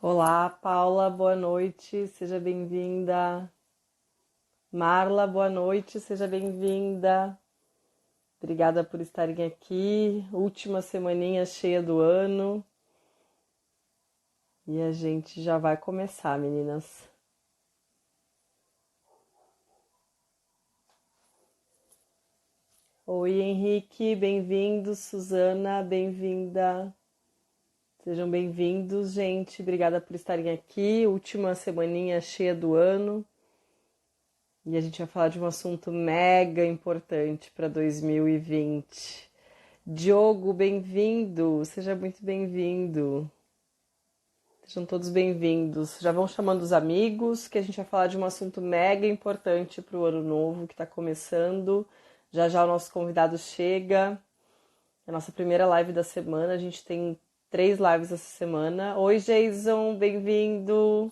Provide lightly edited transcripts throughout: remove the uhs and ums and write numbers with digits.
Olá, Paula, boa noite, seja bem-vinda. Marla, boa noite, seja bem-vinda. Obrigada por estarem aqui. Última semaninha cheia do ano e a gente já vai começar, meninas. Oi, Henrique, bem-vindo. Suzana, bem-vinda. Sejam bem-vindos, gente. Obrigada por estarem aqui. Última semaninha cheia do ano. E a gente vai falar de um assunto mega importante para 2020. Diogo, bem-vindo, seja muito bem-vindo. Sejam todos bem-vindos. Já vão chamando os amigos, que a gente vai falar de um assunto mega importante para o ano novo que está começando. Já já o nosso convidado chega. É a nossa primeira live da semana. A gente tem 3 lives essa semana. Oi, Jason, bem-vindo.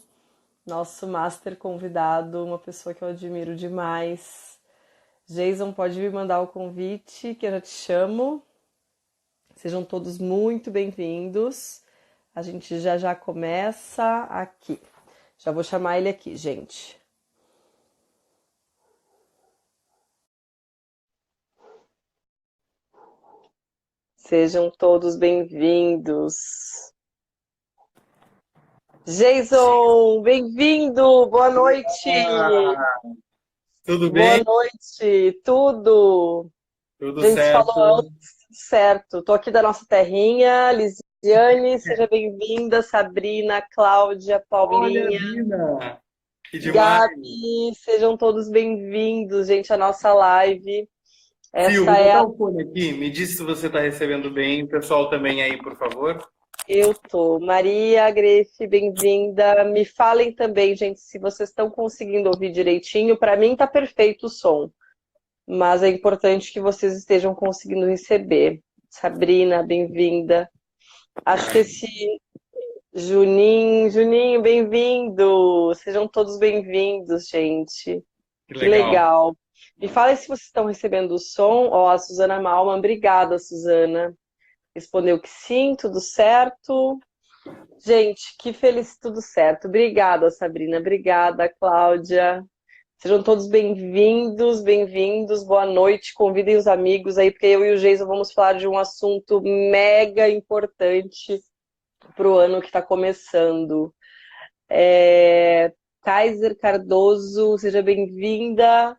Nosso master convidado, uma pessoa que eu admiro demais. Jason, pode me mandar o convite que eu já te chamo. Sejam todos muito bem-vindos. A gente já já começa aqui. Já vou chamar ele aqui, gente. Sejam todos bem-vindos. Jason, bem-vindo. Boa noite. Ah, tudo Boa bem? noite. Tudo? Tudo A gente se falou certo. antes, tudo certo. Tô aqui da nossa terrinha. Lisiane, seja bem-vinda. Sabrina, Cláudia, Olha, Paulinha, Dina, que demais. Gabi, sejam todos bem-vindos, gente, à nossa live. Sil, Essa vou é botar a. o fone aqui. Me diz se você está recebendo bem. O pessoal também aí, por favor. Eu tô. Maria Grefe, bem-vinda. Me falem também, gente, se vocês estão conseguindo ouvir direitinho. Para mim tá perfeito o som, mas é importante que vocês estejam conseguindo receber. Sabrina, bem-vinda. Acho que esse Juninho, bem-vindo. Sejam todos bem-vindos, gente. Que Que legal. legal. Me falem se vocês estão recebendo o som. Ó, a Suzana Malman, obrigada, Suzana. Respondeu que sim, tudo certo. Gente, que feliz, tudo certo. Obrigada, Sabrina. Obrigada, Cláudia. Sejam todos bem-vindos, bem-vindos. Boa noite. Convidem os amigos aí, porque eu e o Geison vamos falar de um assunto mega importante para o ano que está começando. Kaiser Cardoso, seja bem-vinda.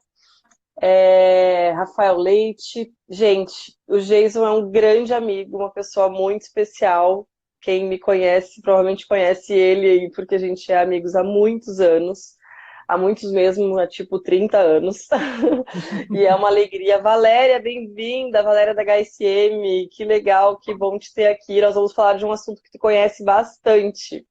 Rafael Leite. Gente, o Jason é um grande amigo, uma pessoa muito especial. Quem me conhece provavelmente conhece ele aí, porque a gente é amigos há muitos anos. Há muitos mesmo, há tipo 30 anos. E é uma alegria. Valéria, bem-vinda, Valéria da HSM. Que legal, que bom te ter aqui. Nós vamos falar de um assunto que tu conhece bastante.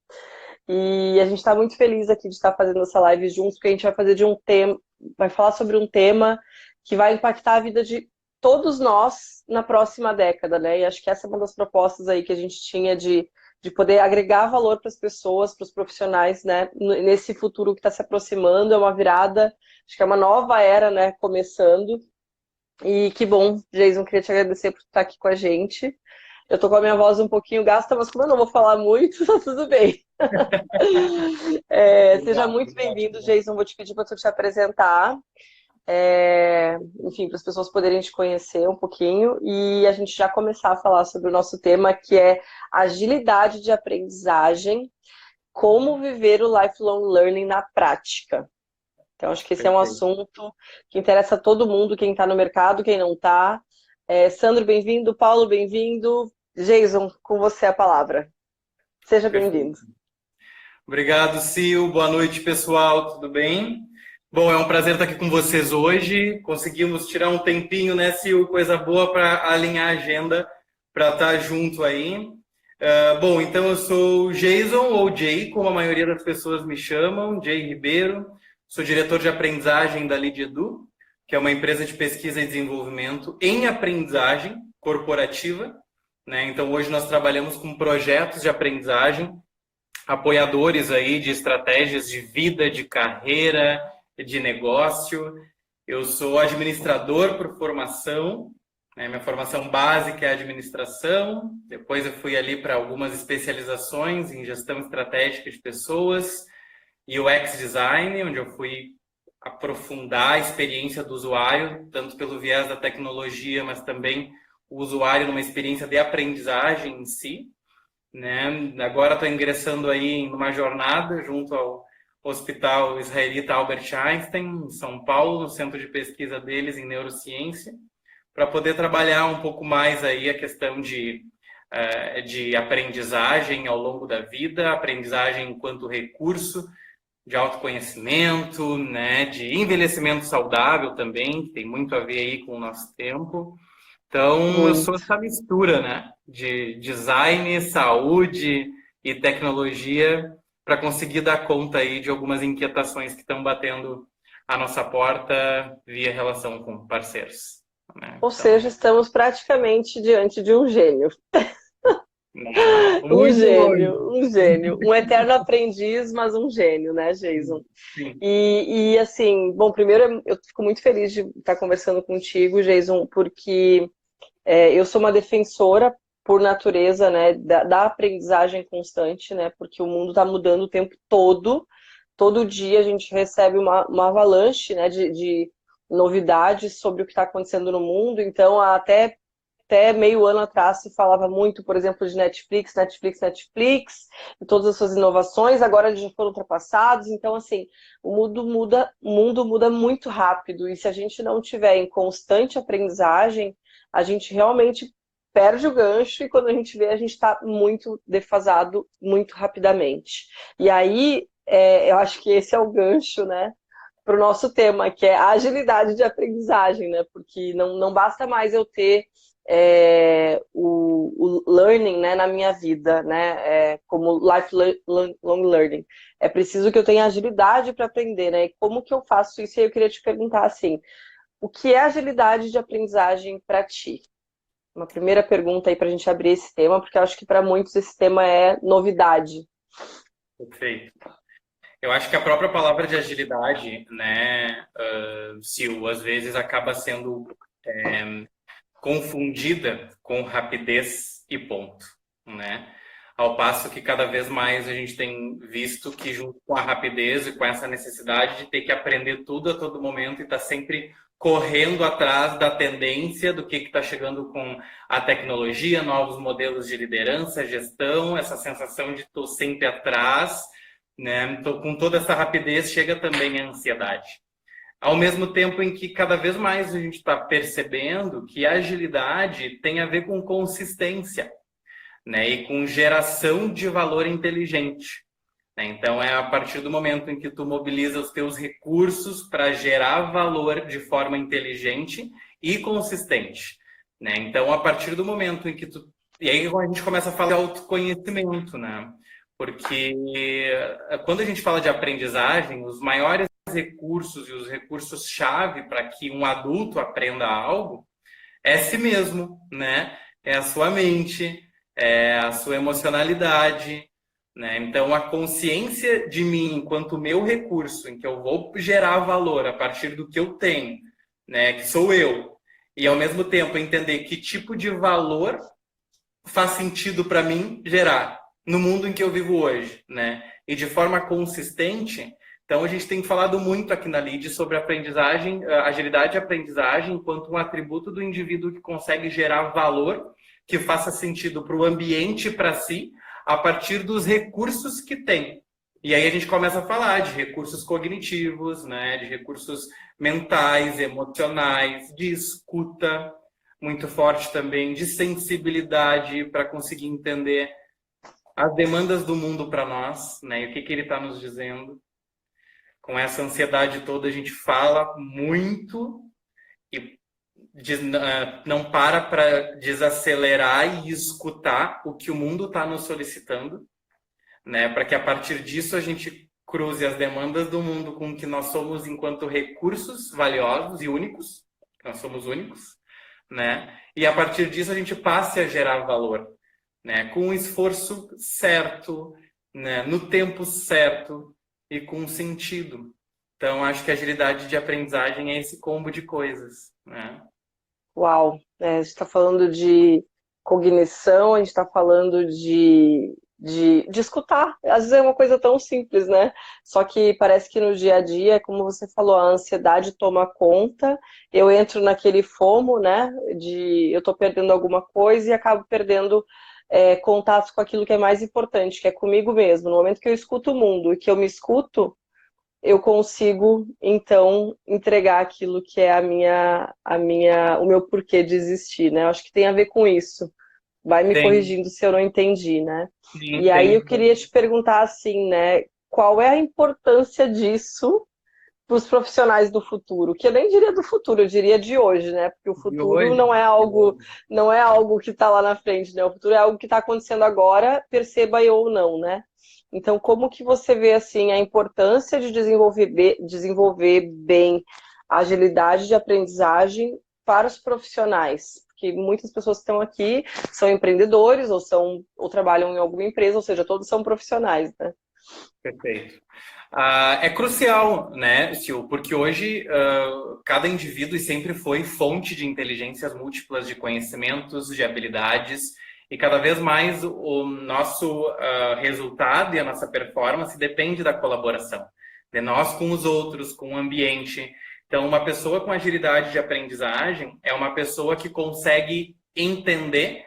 E a gente está muito feliz aqui de estar fazendo essa live juntos, porque a gente vai fazer de um tema, vai falar sobre um tema que vai impactar a vida de todos nós na próxima década, né? E acho que essa é uma das propostas aí que a gente tinha de poder agregar valor para as pessoas, para os profissionais, né? Nesse futuro que está se aproximando, é uma virada, acho que é uma nova era, né? Começando. E que bom, Jason, queria te agradecer por estar aqui com a gente. Eu tô com a minha voz um pouquinho gasta, mas como eu não vou falar muito, tá tudo bem. Seja Exato, muito exato. bem-vindo, Jason. Vou te pedir para tu te apresentar, enfim, para as pessoas poderem te conhecer um pouquinho e a gente já começar a falar sobre o nosso tema, que é agilidade de aprendizagem, como viver o lifelong learning na prática. Então, acho que esse é um Perfeito. assunto que interessa a todo mundo, quem está no mercado, quem não está. Sandro, bem-vindo. Paulo, bem-vindo. Jason, com você a palavra. Seja bem-vindo. Perfeito. Obrigado, Sil. Boa noite, pessoal. Tudo bem? Bom, é um prazer estar aqui com vocês hoje. Conseguimos tirar um tempinho, né, Sil? Coisa boa para alinhar a agenda, para estar junto aí. Bom, então eu sou Jason, ou Jay, como a maioria das pessoas me chamam, Jay Ribeiro. Sou diretor de aprendizagem da Lead Edu, que é uma empresa de pesquisa e desenvolvimento em aprendizagem corporativa, né? Então hoje nós trabalhamos com projetos de aprendizagem, apoiadores aí de estratégias de vida, de carreira, de negócio. Eu sou administrador por formação, né? Minha formação básica é administração, depois eu fui ali para algumas especializações em gestão estratégica de pessoas e UX design, onde eu fui aprofundar a experiência do usuário, tanto pelo viés da tecnologia, mas também o usuário numa experiência de aprendizagem em si, né? Agora estou ingressando aí em uma jornada junto ao Hospital Israelita Albert Einstein, em São Paulo, no centro de pesquisa deles em neurociência, para poder trabalhar um pouco mais aí a questão de aprendizagem ao longo da vida, aprendizagem enquanto recurso de autoconhecimento, né, de envelhecimento saudável também, que tem muito a ver aí com o nosso tempo. Então, eu sou Muito. essa mistura, né, de design, saúde e tecnologia para conseguir dar conta aí de algumas inquietações que estão batendo a nossa porta via relação com parceiros, né? Ou seja, Então, estamos praticamente diante de um gênio. não, Um muito longe. gênio, um gênio. Um eterno aprendiz, mas um gênio, né, Jason? Sim. E assim, bom, primeiro eu fico muito feliz de estar conversando contigo, Jason, porque eu sou uma defensora por natureza, né, da aprendizagem constante, né, porque o mundo está mudando o tempo todo. Todo dia a gente recebe uma avalanche, né, de novidades sobre o que está acontecendo no mundo. Então, até meio ano atrás se falava muito, por exemplo, de Netflix, e todas as suas inovações, agora eles já foram ultrapassados. Então, assim, o mundo muda muito rápido, e se a gente não tiver em constante aprendizagem, a gente realmente perde o gancho, e quando a gente vê, a gente está muito defasado muito rapidamente. E aí, eu acho que esse é o gancho, né, para o nosso tema, que é a agilidade de aprendizagem, né? Porque não basta mais eu ter o learning, né, na minha vida, né, como lifelong learning. É preciso que eu tenha agilidade para aprender, né? E como que eu faço isso? E aí eu queria te perguntar assim, o que é agilidade de aprendizagem para ti? Uma primeira pergunta aí para a gente abrir esse tema, porque eu acho que para muitos esse tema é novidade. Perfeito. Eu acho que a própria palavra de agilidade, né, Sil, às vezes acaba sendo confundida com rapidez e ponto, né? Ao passo que cada vez mais a gente tem visto que junto com a rapidez e com essa necessidade de ter que aprender tudo a todo momento e estar sempre correndo atrás da tendência do que está chegando com a tecnologia, novos modelos de liderança, gestão, essa sensação de estou sempre atrás, né? Então, com toda essa rapidez chega também a ansiedade. Ao mesmo tempo em que cada vez mais a gente está percebendo que a agilidade tem a ver com consistência, né? E com geração de valor inteligente, né? Então, é a partir do momento em que tu mobiliza os teus recursos para gerar valor de forma inteligente e consistente, né? Então, a partir do momento em que tu... E aí a gente começa a falar de autoconhecimento, né? Porque quando a gente fala de aprendizagem, os maiores recursos e os recursos-chave para que um adulto aprenda algo é si mesmo, né? É a sua mente, é a sua emocionalidade, né? Então, a consciência de mim enquanto meu recurso, em que eu vou gerar valor a partir do que eu tenho, né? Que sou eu, e ao mesmo tempo entender que tipo de valor faz sentido para mim gerar no mundo em que eu vivo hoje, né? E de forma consistente. Então, a gente tem falado muito aqui na LID sobre aprendizagem, agilidade e aprendizagem enquanto um atributo do indivíduo que consegue gerar valor que faça sentido para o ambiente e para si, a partir dos recursos que tem. E aí a gente começa a falar de recursos cognitivos, né, de recursos mentais, emocionais, de escuta, muito forte também, de sensibilidade para conseguir entender as demandas do mundo para nós, né, e o que, que ele está nos dizendo. Com essa ansiedade toda, a gente fala muito e não para desacelerar e escutar o que o mundo está nos solicitando, né? Para que a partir disso a gente cruze as demandas do mundo com o que nós somos enquanto recursos valiosos e únicos, nós somos únicos, né? E a partir disso a gente passe a gerar valor, né? Com o esforço certo, né? No tempo certo e com sentido. Então, acho que a agilidade de aprendizagem é esse combo de coisas, né? Uau! A gente está falando de cognição, a gente está falando de escutar. Às vezes é uma coisa tão simples, né? Só que parece que no dia a dia, como você falou, a ansiedade toma conta, eu entro naquele FOMO, né? De eu estou perdendo alguma coisa e acabo perdendo contato com aquilo que é mais importante, que é comigo mesmo. No momento que eu escuto o mundo e que eu me escuto, eu consigo então entregar aquilo que é o meu porquê de existir, né? Eu acho que tem a ver com isso. Vai me Tem, corrigindo se eu não entendi, né? E sim, aí eu tem. queria te perguntar assim, né? Qual é a importância disso para os profissionais do futuro? Que eu nem diria do futuro, eu diria de hoje, né? Porque o De futuro hoje, não é algo que está lá na frente, né? O futuro é algo que está acontecendo agora, perceba eu ou não, né? Então, como que você vê assim a importância de desenvolver bem a agilidade de aprendizagem para os profissionais? Porque muitas pessoas que estão aqui são empreendedores ou trabalham em alguma empresa, ou seja, todos são profissionais, né? perfeito. É crucial, né, Sil, porque hoje cada indivíduo sempre foi fonte de inteligências múltiplas de conhecimentos, de habilidades, e cada vez mais o nosso resultado e a nossa performance depende da colaboração, de nós com os outros, com o ambiente. Então, uma pessoa com agilidade de aprendizagem é uma pessoa que consegue entender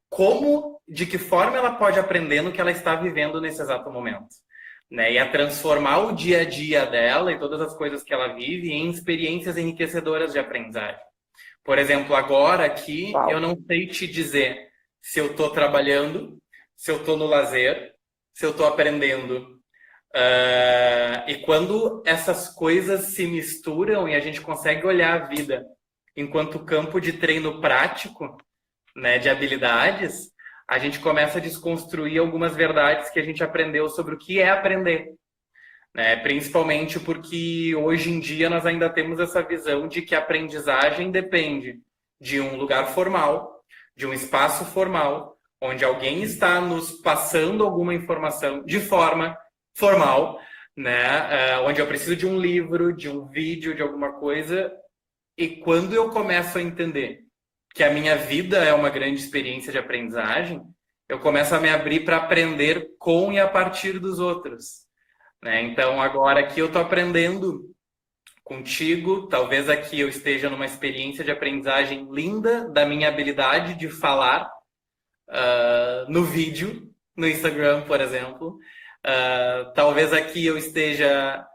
como, de que forma ela pode aprender no que ela está vivendo nesse exato momento, né? E a transformar o dia a dia dela e todas as coisas que ela vive em experiências enriquecedoras de aprendizagem. Por exemplo, agora aqui eu Uau. não sei te dizer se eu estou trabalhando, se eu estou no lazer, se eu estou aprendendo. E quando essas coisas se misturam e a gente consegue olhar a vida enquanto campo de treino prático, né, de habilidades, a gente começa a desconstruir algumas verdades que a gente aprendeu sobre o que é aprender, né? Principalmente porque hoje em dia nós ainda temos essa visão de que a aprendizagem depende de um lugar formal, de um espaço formal, onde alguém está nos passando alguma informação de forma formal, né? Onde eu preciso de um livro, de um vídeo, de alguma coisa. E quando eu começo a entender que a minha vida é uma grande experiência de aprendizagem, eu começo a me abrir para aprender com e a partir dos outros, né? Então, agora aqui eu estou aprendendo contigo, talvez aqui eu esteja numa experiência de aprendizagem linda da minha habilidade de falar no vídeo, no Instagram, por exemplo. Talvez aqui eu esteja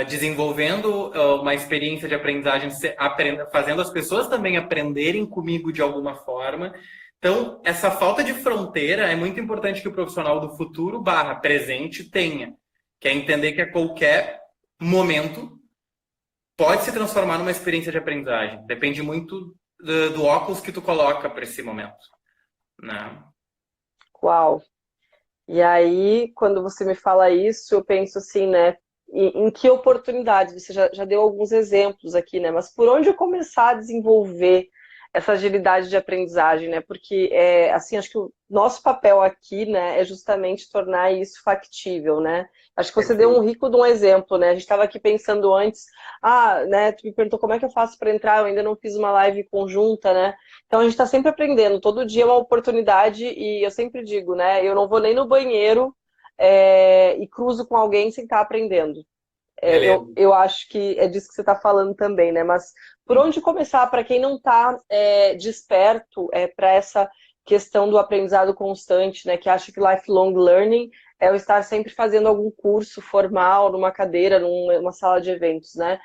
desenvolvendo uma experiência de aprendizagem, fazendo as pessoas também aprenderem comigo de alguma forma. Então, essa falta de fronteira é muito importante que o profissional do futuro barra presente tenha, que é entender que a qualquer momento pode se transformar numa experiência de aprendizagem. Depende muito do óculos que tu coloca para esse momento, né? Uau. E aí, quando você me fala isso, eu penso assim, né? Em que oportunidades? Você já deu alguns exemplos aqui, né? Mas por onde eu começar a desenvolver essa agilidade de aprendizagem, né? Porque, assim, acho que o nosso papel aqui, né, é justamente tornar isso factível, né? Acho que você deu um Perfeito. rico de um exemplo, né? A gente estava aqui pensando antes, né? Tu me perguntou como é que eu faço para entrar, eu ainda não fiz uma live conjunta, né? Então a gente está sempre aprendendo, todo dia é uma oportunidade e eu sempre digo, né? Eu não vou nem no banheiro e cruzo com alguém sem estar aprendendo. Beleza. Eu acho que é disso que você está falando também, né? Mas por onde começar para quem não está desperto para essa questão do aprendizado constante, né? Que acha que lifelong learning é o estar sempre fazendo algum curso formal, numa cadeira, numa sala de eventos, né?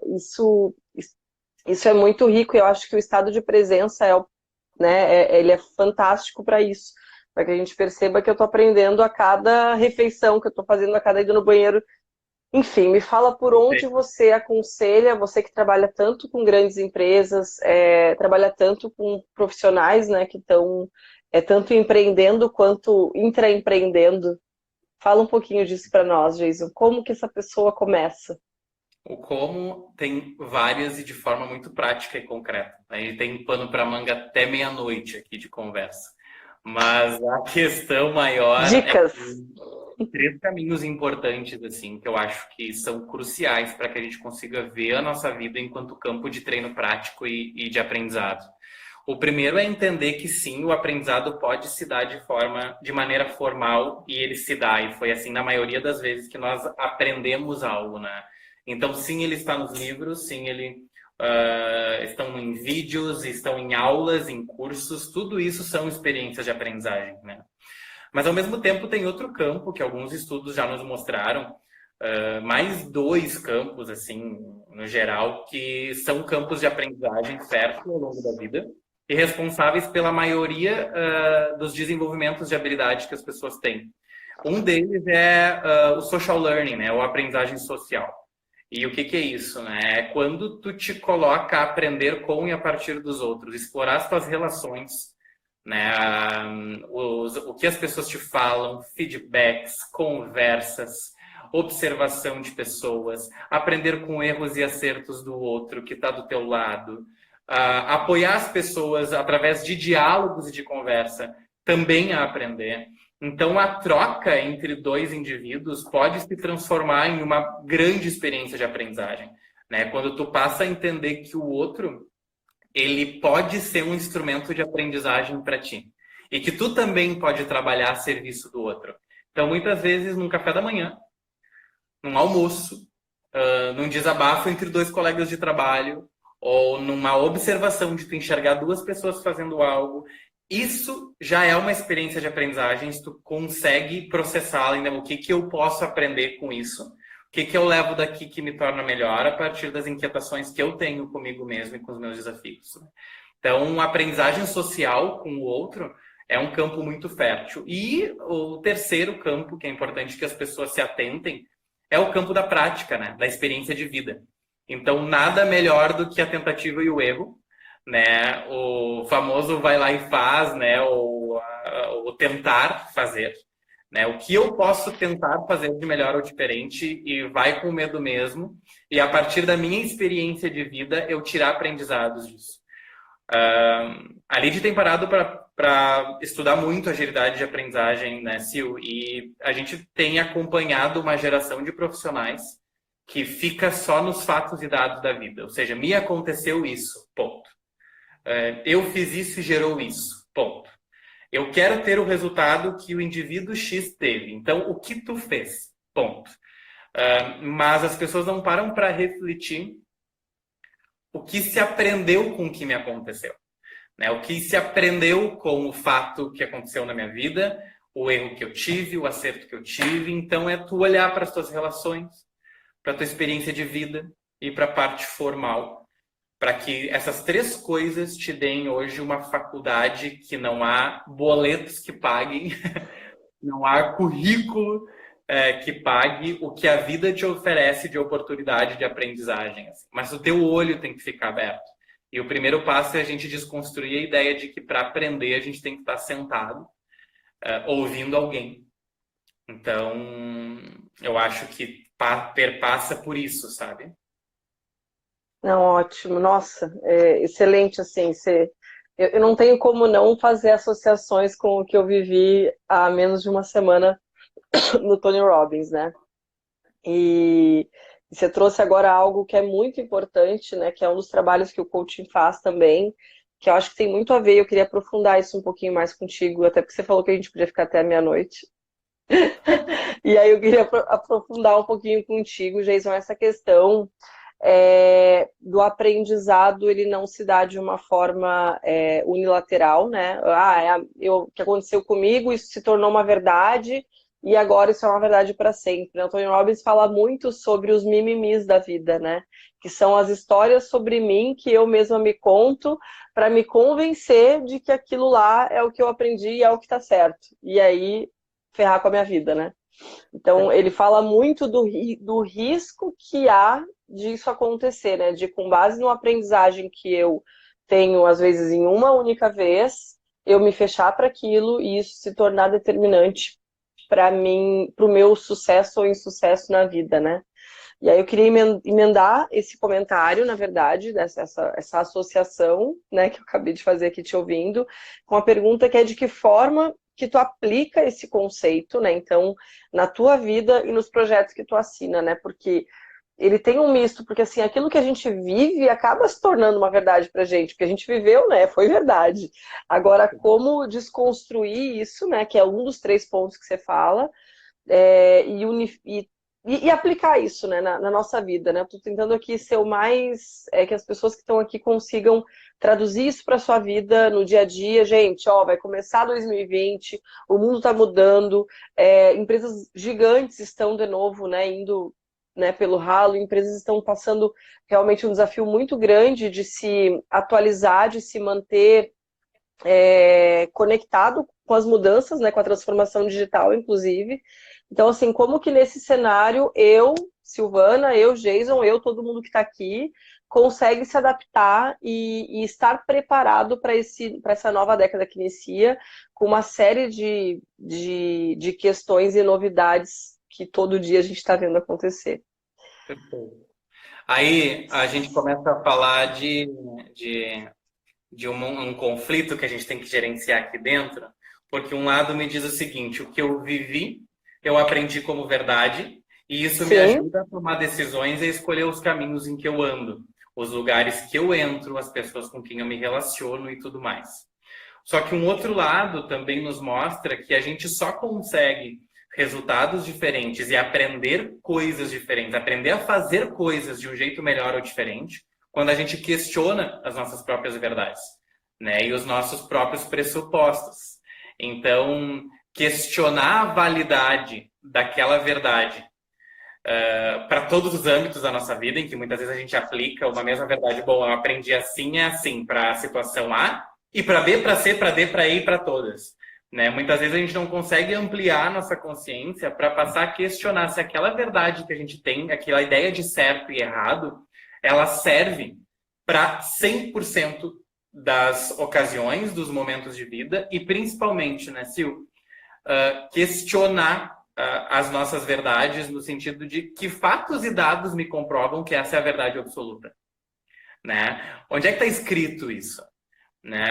Isso é muito rico e eu acho que o estado de presença ele é fantástico para isso, para que a gente perceba que eu estou aprendendo a cada refeição, que eu estou fazendo a cada ida no banheiro. Enfim, me fala por onde Perfeito. você aconselha, você que trabalha tanto com grandes empresas, trabalha tanto com profissionais, né, que estão tanto empreendendo quanto intraempreendendo. Fala um pouquinho disso para nós, Jason. Como que essa pessoa começa? O como tem várias e de forma muito prática e concreta. A gente tem pano para manga até meia-noite aqui de conversa. Mas a questão maior é Dicas. três caminhos importantes, assim, que eu acho que são cruciais para que a gente consiga ver a nossa vida enquanto campo de treino prático e de aprendizado. O primeiro é entender que sim, o aprendizado pode se dar de maneira formal e ele se dá, e foi assim na maioria das vezes que nós aprendemos algo, né? Então, sim, ele está nos livros, sim, ele estão em vídeos, estão em aulas, em cursos, tudo isso são experiências de aprendizagem, né? Mas, ao mesmo tempo, tem outro campo que alguns estudos já nos mostraram, mais dois campos, assim, no geral, que são campos de aprendizagem fértil ao longo da vida e responsáveis pela maioria dos desenvolvimentos de habilidade que as pessoas têm. Um deles é o social learning, né, ou aprendizagem social. E o que que é isso, né? É quando tu te coloca a aprender com e a partir dos outros, explorar as tuas relações, né? O que as pessoas te falam, feedbacks, conversas, observação de pessoas, aprender com erros e acertos do outro que está do teu lado, apoiar as pessoas através de diálogos e de conversa, também a aprender. Então, a troca entre dois indivíduos pode se transformar em uma grande experiência de aprendizagem, né? Quando tu passa a entender que o outro ele pode ser um instrumento de aprendizagem para ti. E que tu também pode trabalhar a serviço do outro. Então, muitas vezes, num café da manhã, num almoço, num desabafo entre dois colegas de trabalho, ou numa observação de tu enxergar duas pessoas fazendo algo, isso já é uma experiência de aprendizagem, tu consegue processar ainda o que eu posso aprender com isso, o que eu levo daqui que me torna melhor a partir das inquietações que eu tenho comigo mesmo e com os meus desafios. Então, a aprendizagem social com o outro é um campo muito fértil. E o terceiro campo, que é importante que as pessoas se atentem, é o campo da prática, né? Da experiência de vida. Então, nada melhor do que a tentativa e o erro, né? O famoso vai lá e faz, né? O tentar fazer, né? O que eu posso tentar fazer de melhor ou diferente e vai com medo mesmo. E a partir da minha experiência de vida, eu tirar aprendizados disso. A Lid tem parado para estudar muito agilidade de aprendizagem, né, Sil? E a gente tem acompanhado uma geração de profissionais que fica só nos fatos e dados da vida. Ou seja, me aconteceu isso, ponto. Eu fiz isso e gerou isso, ponto. Eu quero ter o resultado que o indivíduo X teve. Então, o que tu fez? Ponto. Mas as pessoas não param para refletir o que se aprendeu com o que me aconteceu. Né? O que se aprendeu com o fato que aconteceu na minha vida, o erro que eu tive, o acerto que eu tive. Então, é tu olhar para as tuas relações, para a tua experiência de vida e para a parte formal, para que essas três coisas te deem hoje uma faculdade que não há boletos que paguem, não há currículo que pague o que a vida te oferece de oportunidade de aprendizagem. Assim. Mas o teu olho tem que ficar aberto. E o primeiro passo é a gente desconstruir a ideia de que para aprender a gente tem que estar sentado, ouvindo alguém. Então, eu acho que perpassa por isso, sabe? Não, ótimo. Nossa, excelente, assim, eu não tenho como não fazer associações com o que eu vivi há menos de uma semana no Tony Robbins, né? E você trouxe agora algo que é muito importante, né? Que é um dos trabalhos que o coaching faz também, que eu acho que tem muito a ver. Eu queria aprofundar isso um pouquinho mais contigo, até porque você falou que a gente podia ficar até a meia-noite. E aí eu queria aprofundar um pouquinho contigo, Jason, essa questão do aprendizado. Ele não se dá de uma forma unilateral, né? O que aconteceu comigo, isso se tornou uma verdade e agora isso é uma verdade para sempre. O Tony Robbins fala muito sobre os mimimis da vida, né? Que são as histórias sobre mim que eu mesma me conto para me convencer de que aquilo lá é o que eu aprendi e é o que está certo. E aí ferrar com a minha vida, né? Então, ele fala muito do risco que há disso acontecer, né? De, com base numa aprendizagem que eu tenho, às vezes, em uma única vez, eu me fechar para aquilo e isso se tornar determinante para mim, para o meu sucesso ou insucesso na vida, né? E aí eu queria emendar esse comentário, na verdade, essa associação, né, que eu acabei de fazer aqui te ouvindo, com a pergunta que é de que forma que tu aplica esse conceito, né, então, na tua vida e nos projetos que tu assina, né, porque ele tem um misto, porque assim, aquilo que a gente vive acaba se tornando uma verdade pra gente, porque a gente viveu, né, foi verdade. Agora, como desconstruir isso, né, que é um dos 3 pontos que você fala, e aplicar isso, né, na nossa vida, né? Estou tentando aqui ser o mais que as pessoas que estão aqui consigam traduzir isso para sua vida no dia a dia, gente. Ó, vai começar 2020, o mundo está mudando, empresas gigantes estão de novo, né, indo, né, pelo ralo, empresas estão passando realmente um desafio muito grande de se atualizar, de se manter conectado com as mudanças, né, com a transformação digital, inclusive. Então, assim, como que nesse cenário eu, Silvana, eu, Jason, eu, todo mundo que está aqui, consegue se adaptar e estar preparado para essa nova década que inicia, com uma série de questões e novidades que todo dia a gente está vendo acontecer. Perfeito. Aí a gente começa a falar de um conflito que a gente tem que gerenciar aqui dentro, porque um lado me diz o seguinte: o que eu vivi, eu aprendi como verdade, e isso me Sim. ajuda a tomar decisões e a escolher os caminhos em que eu ando, os lugares que eu entro, as pessoas com quem eu me relaciono e tudo mais. Só que um outro lado também nos mostra que a gente só consegue resultados diferentes e aprender coisas diferentes, aprender a fazer coisas de um jeito melhor ou diferente, quando a gente questiona as nossas próprias verdades, né? E os nossos próprios pressupostos. Então, questionar a validade daquela verdade para todos os âmbitos da nossa vida, em que muitas vezes a gente aplica uma mesma verdade. Bom, eu aprendi assim, é assim, para a situação A, e para B, para C, para D, para E e para todas. Né? Muitas vezes a gente não consegue ampliar nossa consciência para passar a questionar se aquela verdade que a gente tem, aquela ideia de certo e errado, ela serve para 100% das ocasiões, dos momentos de vida, e principalmente, né, Sil, questionar as nossas verdades no sentido de que fatos e dados me comprovam que essa é a verdade absoluta. Né? Onde é que está escrito isso? Né?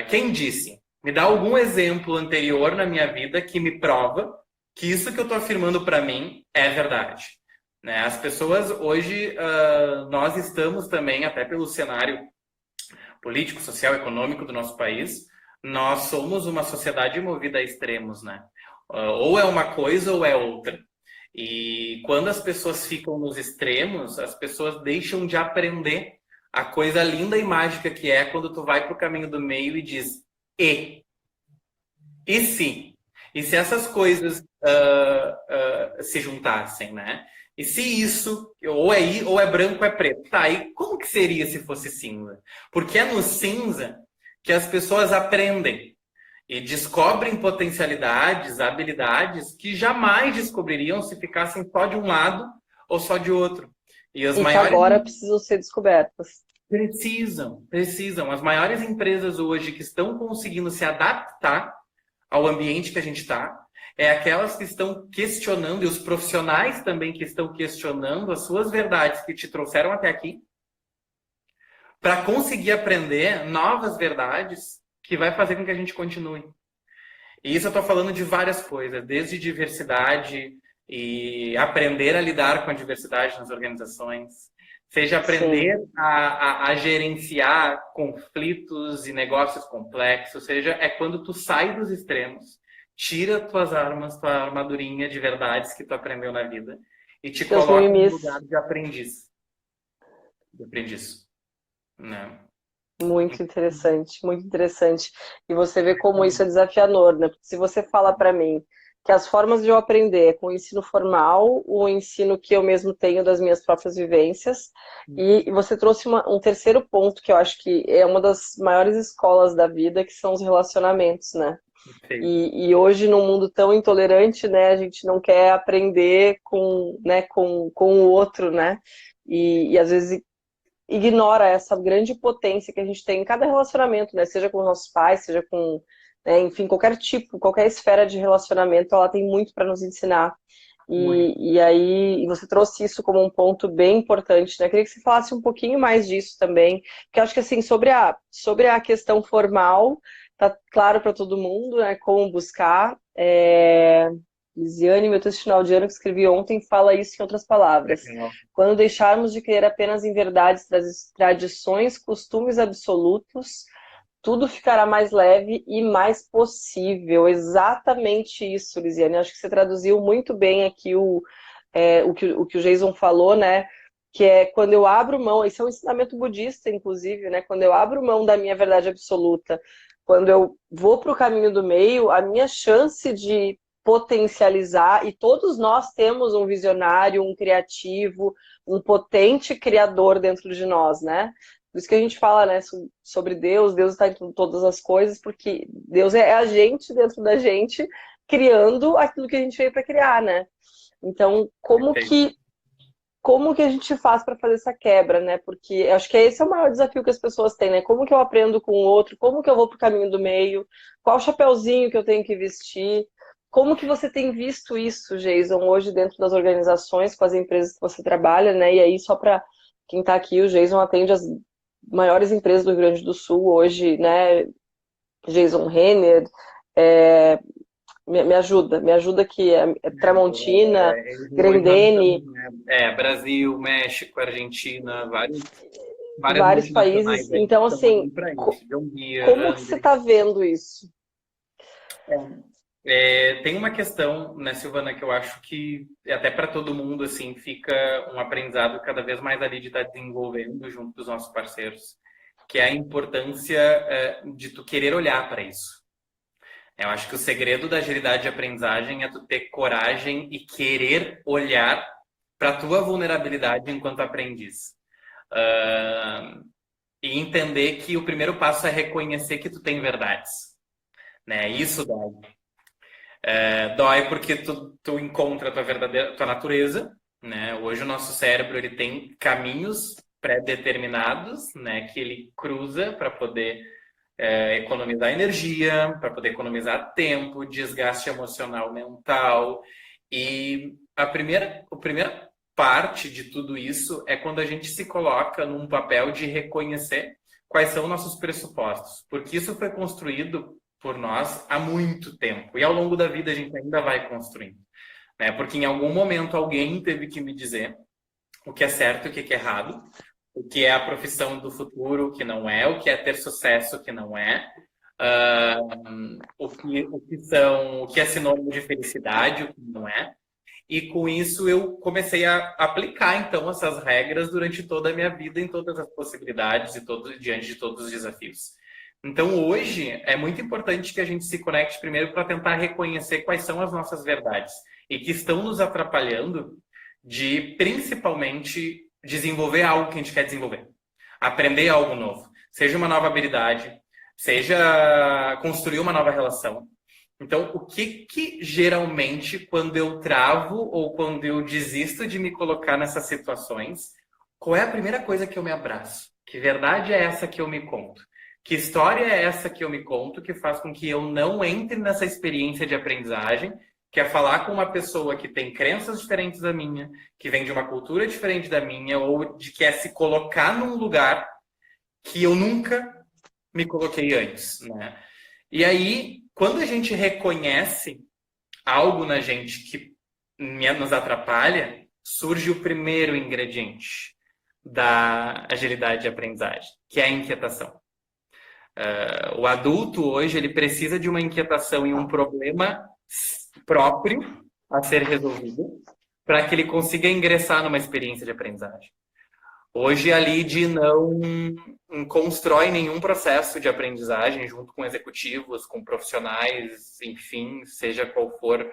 Quem disse? Me dá algum exemplo anterior na minha vida que me prova que isso que eu estou afirmando para mim é verdade. Né? As pessoas hoje, nós estamos também, até pelo cenário político, social, econômico do nosso país, nós somos uma sociedade movida a extremos, né? Ou é uma coisa ou é outra. E quando as pessoas ficam nos extremos, as pessoas deixam de aprender a coisa linda e mágica que é quando tu vai para o caminho do meio e diz e se? E se essas coisas se juntassem, né? E se isso, ou é branco ou é preto? Tá, e como que seria se fosse cinza? Porque é no cinza que as pessoas aprendem e descobrem potencialidades, habilidades que jamais descobririam se ficassem só de um lado ou só de outro. E as E que maiores agora precisam ser descobertas. precisam. As maiores empresas hoje que estão conseguindo se adaptar ao ambiente que a gente está, é aquelas que estão questionando, e os profissionais também que estão questionando as suas verdades que te trouxeram até aqui, para conseguir aprender novas verdades que vai fazer com que a gente continue. E isso eu estou falando de várias coisas, desde diversidade e aprender a lidar com a diversidade nas organizações, seja aprender a gerenciar conflitos e negócios complexos, seja é quando tu sai dos extremos, tira tuas armas, tua armadurinha de verdades que tu aprendeu na vida e te Teus coloca no mimimis. lugar de aprendiz. De aprendiz. Né? Muito interessante, muito interessante. E você vê como isso é desafiador, né? Porque se você fala para mim que as formas de eu aprender é com o ensino formal, o ensino que eu mesmo tenho das minhas próprias vivências, e você trouxe um terceiro ponto que eu acho que é uma das maiores escolas da vida, que são os relacionamentos, né? E hoje, num mundo tão intolerante, né, a gente não quer aprender com o outro, né? E às vezes ignora essa grande potência que a gente tem em cada relacionamento, né? Seja com os nossos pais, seja com, né, enfim, qualquer tipo, qualquer esfera de relacionamento, ela tem muito para nos ensinar. Muito. E aí você trouxe isso como um ponto bem importante, né? Queria que você falasse um pouquinho mais disso também, porque eu acho que assim, sobre a questão formal, tá claro para todo mundo, né? Como buscar. Lisiane, meu texto final de ano que escrevi ontem, fala isso em outras palavras. Legal. Quando deixarmos de crer apenas em verdades, tradições, costumes absolutos, tudo ficará mais leve e mais possível. Exatamente isso, Lisiane. Acho que você traduziu muito bem aqui o que o Jason falou, né? Que é quando eu abro mão, isso é um ensinamento budista, inclusive, né? Quando eu abro mão da minha verdade absoluta, quando eu vou para o caminho do meio, a minha chance de potencializar, e todos nós temos um visionário, um criativo, um potente criador dentro de nós, né? Por isso que a gente fala, né, sobre Deus, Deus está em todas as coisas, porque Deus é a gente dentro da gente, criando aquilo que a gente veio para criar, né? Então, Perfeito. como que a gente faz para fazer essa quebra, né? Porque eu acho que esse é o maior desafio que as pessoas têm, né? Como que eu aprendo com o outro? Como que eu vou pro caminho do meio? Qual chapeuzinho que eu tenho que vestir? Como que você tem visto isso, Jason, hoje dentro das organizações, com as empresas que você trabalha, né? E aí, só para quem está aqui, o Jason atende as maiores empresas do Rio Grande do Sul hoje, né? Jason Renner, é, me ajuda que é Tramontina, Hoje nós estamos, Grendene, né, Brasil, México, Argentina, várias vários multinacionais países. aí que Então, estão assim, olhando para isso. John Deere, como que você Andrew. está vendo isso? Tem uma questão, né, Silvana, que eu acho que até para todo mundo assim fica um aprendizado cada vez mais ali de estar desenvolvendo junto dos nossos parceiros, que é a importância de tu querer olhar para isso. Eu acho que o segredo da agilidade de aprendizagem é tu ter coragem e querer olhar para a tua vulnerabilidade enquanto aprendiz. Ah, e entender que o primeiro passo é reconhecer que tu tem verdades, né? Isso dói. Dói porque tu encontra a tua verdadeira, tua natureza, né? Hoje o nosso cérebro ele tem caminhos pré-determinados, né? Que ele cruza para poder economizar energia, para poder economizar tempo, desgaste emocional, mental. E a primeira parte de tudo isso é quando a gente se coloca num papel de reconhecer quais são nossos pressupostos, porque isso foi construído por nós há muito tempo e ao longo da vida a gente ainda vai construindo, né? Porque em algum momento alguém teve que me dizer o que é certo e o que é errado, o que é a profissão do futuro, o que não é, o que é ter sucesso, o que não é, o que é sinônimo de felicidade, o que não é. E com isso eu comecei a aplicar então essas regras durante toda a minha vida, em todas as possibilidades e diante de todos os desafios. Então hoje é muito importante que a gente se conecte primeiro para tentar reconhecer quais são as nossas verdades e que estão nos atrapalhando de principalmente desenvolver algo que a gente quer desenvolver, aprender algo novo, seja uma nova habilidade, seja construir uma nova relação. Então, o que geralmente, quando eu travo ou quando eu desisto de me colocar nessas situações, qual é a primeira coisa que eu me abraço? Que verdade é essa que eu me conto? Que história é essa que eu me conto que faz com que eu não entre nessa experiência de aprendizagem, que é falar com uma pessoa que tem crenças diferentes da minha, que vem de uma cultura diferente da minha, ou de que é se colocar num lugar que eu nunca me coloquei antes, né? E aí, quando a gente reconhece algo na gente que nos atrapalha, surge o primeiro ingrediente da agilidade de aprendizagem, que é a inquietação. O adulto hoje ele precisa de uma inquietação e um problema próprio a ser resolvido para que ele consiga ingressar numa experiência de aprendizagem. Hoje a Lead não constrói nenhum processo de aprendizagem junto com executivos, com profissionais, enfim, seja qual for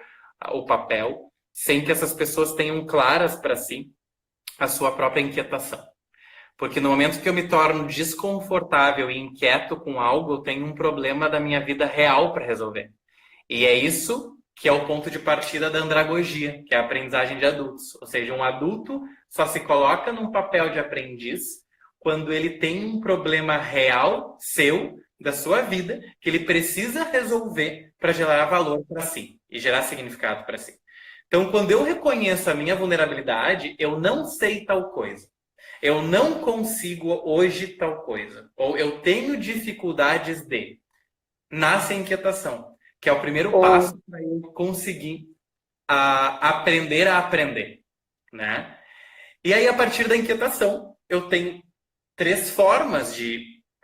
o papel, sem que essas pessoas tenham claras para si a sua própria inquietação. Porque no momento que eu me torno desconfortável e inquieto com algo, eu tenho um problema da minha vida real para resolver. E é isso que é o ponto de partida da andragogia, que é a aprendizagem de adultos. Ou seja, um adulto só se coloca num papel de aprendiz quando ele tem um problema real, seu, da sua vida, que ele precisa resolver para gerar valor para si e gerar significado para si. Então, quando eu reconheço a minha vulnerabilidade, eu não sei tal coisa. Eu não consigo hoje tal coisa. Ou eu tenho dificuldades de. Nasce a inquietação, que é o primeiro Ou, passo para eu conseguir aprender a aprender, né? E aí, a partir da inquietação, eu tenho três formas de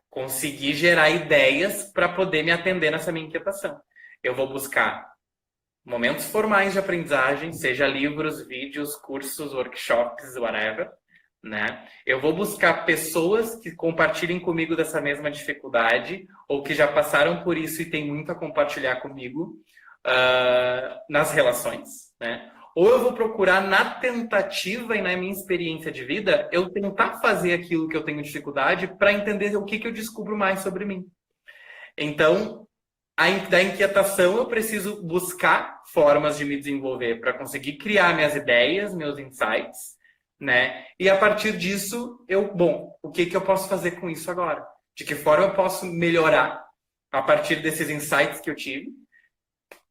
conseguir gerar ideias para poder me atender nessa minha inquietação. Eu vou buscar momentos formais de aprendizagem, seja livros, vídeos, cursos, workshops, whatever, né? Eu vou buscar pessoas que compartilhem comigo dessa mesma dificuldade ou que já passaram por isso e têm muito a compartilhar comigo nas relações, né? Ou eu vou procurar na tentativa e na minha experiência de vida, eu tentar fazer aquilo que eu tenho dificuldade para entender o que eu descubro mais sobre mim. Então, da inquietação, eu preciso buscar formas de me desenvolver para conseguir criar minhas ideias, meus insights, né? E a partir disso, o que eu posso fazer com isso agora? De que forma eu posso melhorar a partir desses insights que eu tive?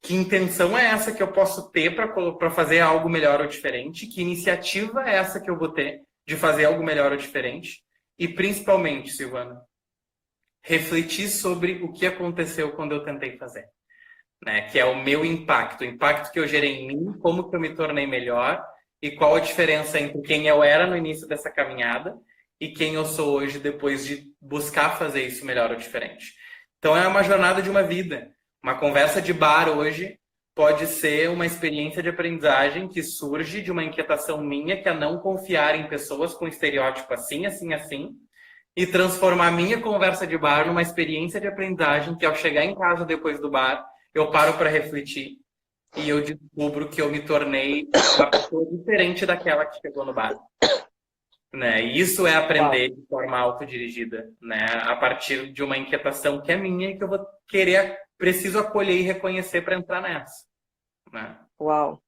Que intenção é essa que eu posso ter para fazer algo melhor ou diferente? Que iniciativa é essa que eu vou ter de fazer algo melhor ou diferente? E principalmente, Silvana, refletir sobre o que aconteceu quando eu tentei fazer, né? Que é o meu impacto, o impacto que eu gerei em mim, como que eu me tornei melhor e qual a diferença entre quem eu era no início dessa caminhada e quem eu sou hoje depois de buscar fazer isso melhor ou diferente. Então é uma jornada de uma vida. Uma conversa de bar hoje pode ser uma experiência de aprendizagem que surge de uma inquietação minha que é não confiar em pessoas com estereótipo assim, assim, assim, e transformar a minha conversa de bar numa experiência de aprendizagem que ao chegar em casa depois do bar, eu paro para refletir e eu descubro que eu me tornei uma pessoa diferente daquela que chegou no bar. Né? E isso é uau, aprender de forma autodirigida, né? A partir de uma inquietação que é minha e que eu vou preciso acolher e reconhecer para entrar nessa. Né? uau.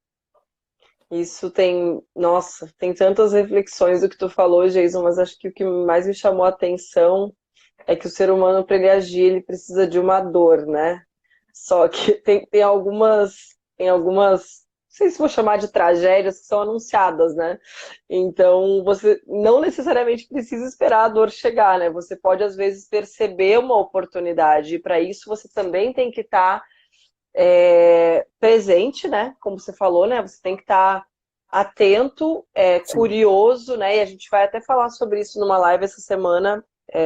Isso tem, nossa, tem tantas reflexões do que tu falou, Jason, mas acho que o que mais me chamou a atenção é que o ser humano, para ele agir, ele precisa de uma dor, né? Só que tem algumas, não sei se vou chamar de tragédias, que são anunciadas, né? Então, você não necessariamente precisa esperar a dor chegar, né? Você pode, às vezes, perceber uma oportunidade, e para isso você também tem que estar presente, né? Como você falou, né? Você tem que estar atento, Sim. curioso, né? E a gente vai até falar sobre isso numa live essa semana,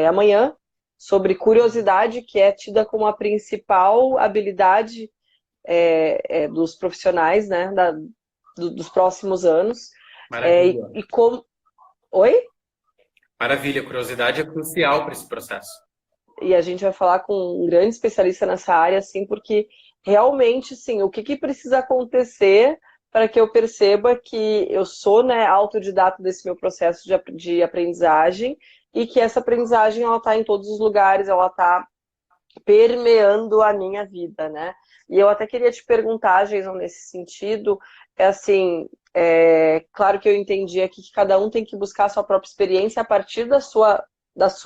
amanhã, sobre curiosidade, que é tida como a principal habilidade dos profissionais, né? Dos próximos anos. Maravilha. E como. Oi? Maravilha. Curiosidade é crucial para esse processo. E a gente vai falar com um grande especialista nessa área, assim, porque realmente, sim, o que precisa acontecer para que eu perceba que eu sou, né, autodidata desse meu processo de aprendizagem e que essa aprendizagem ela está em todos os lugares, ela está permeando a minha vida, né? E eu até queria te perguntar, Jason, nesse sentido, assim, claro que eu entendi aqui que cada um tem que buscar a sua própria experiência a partir da sua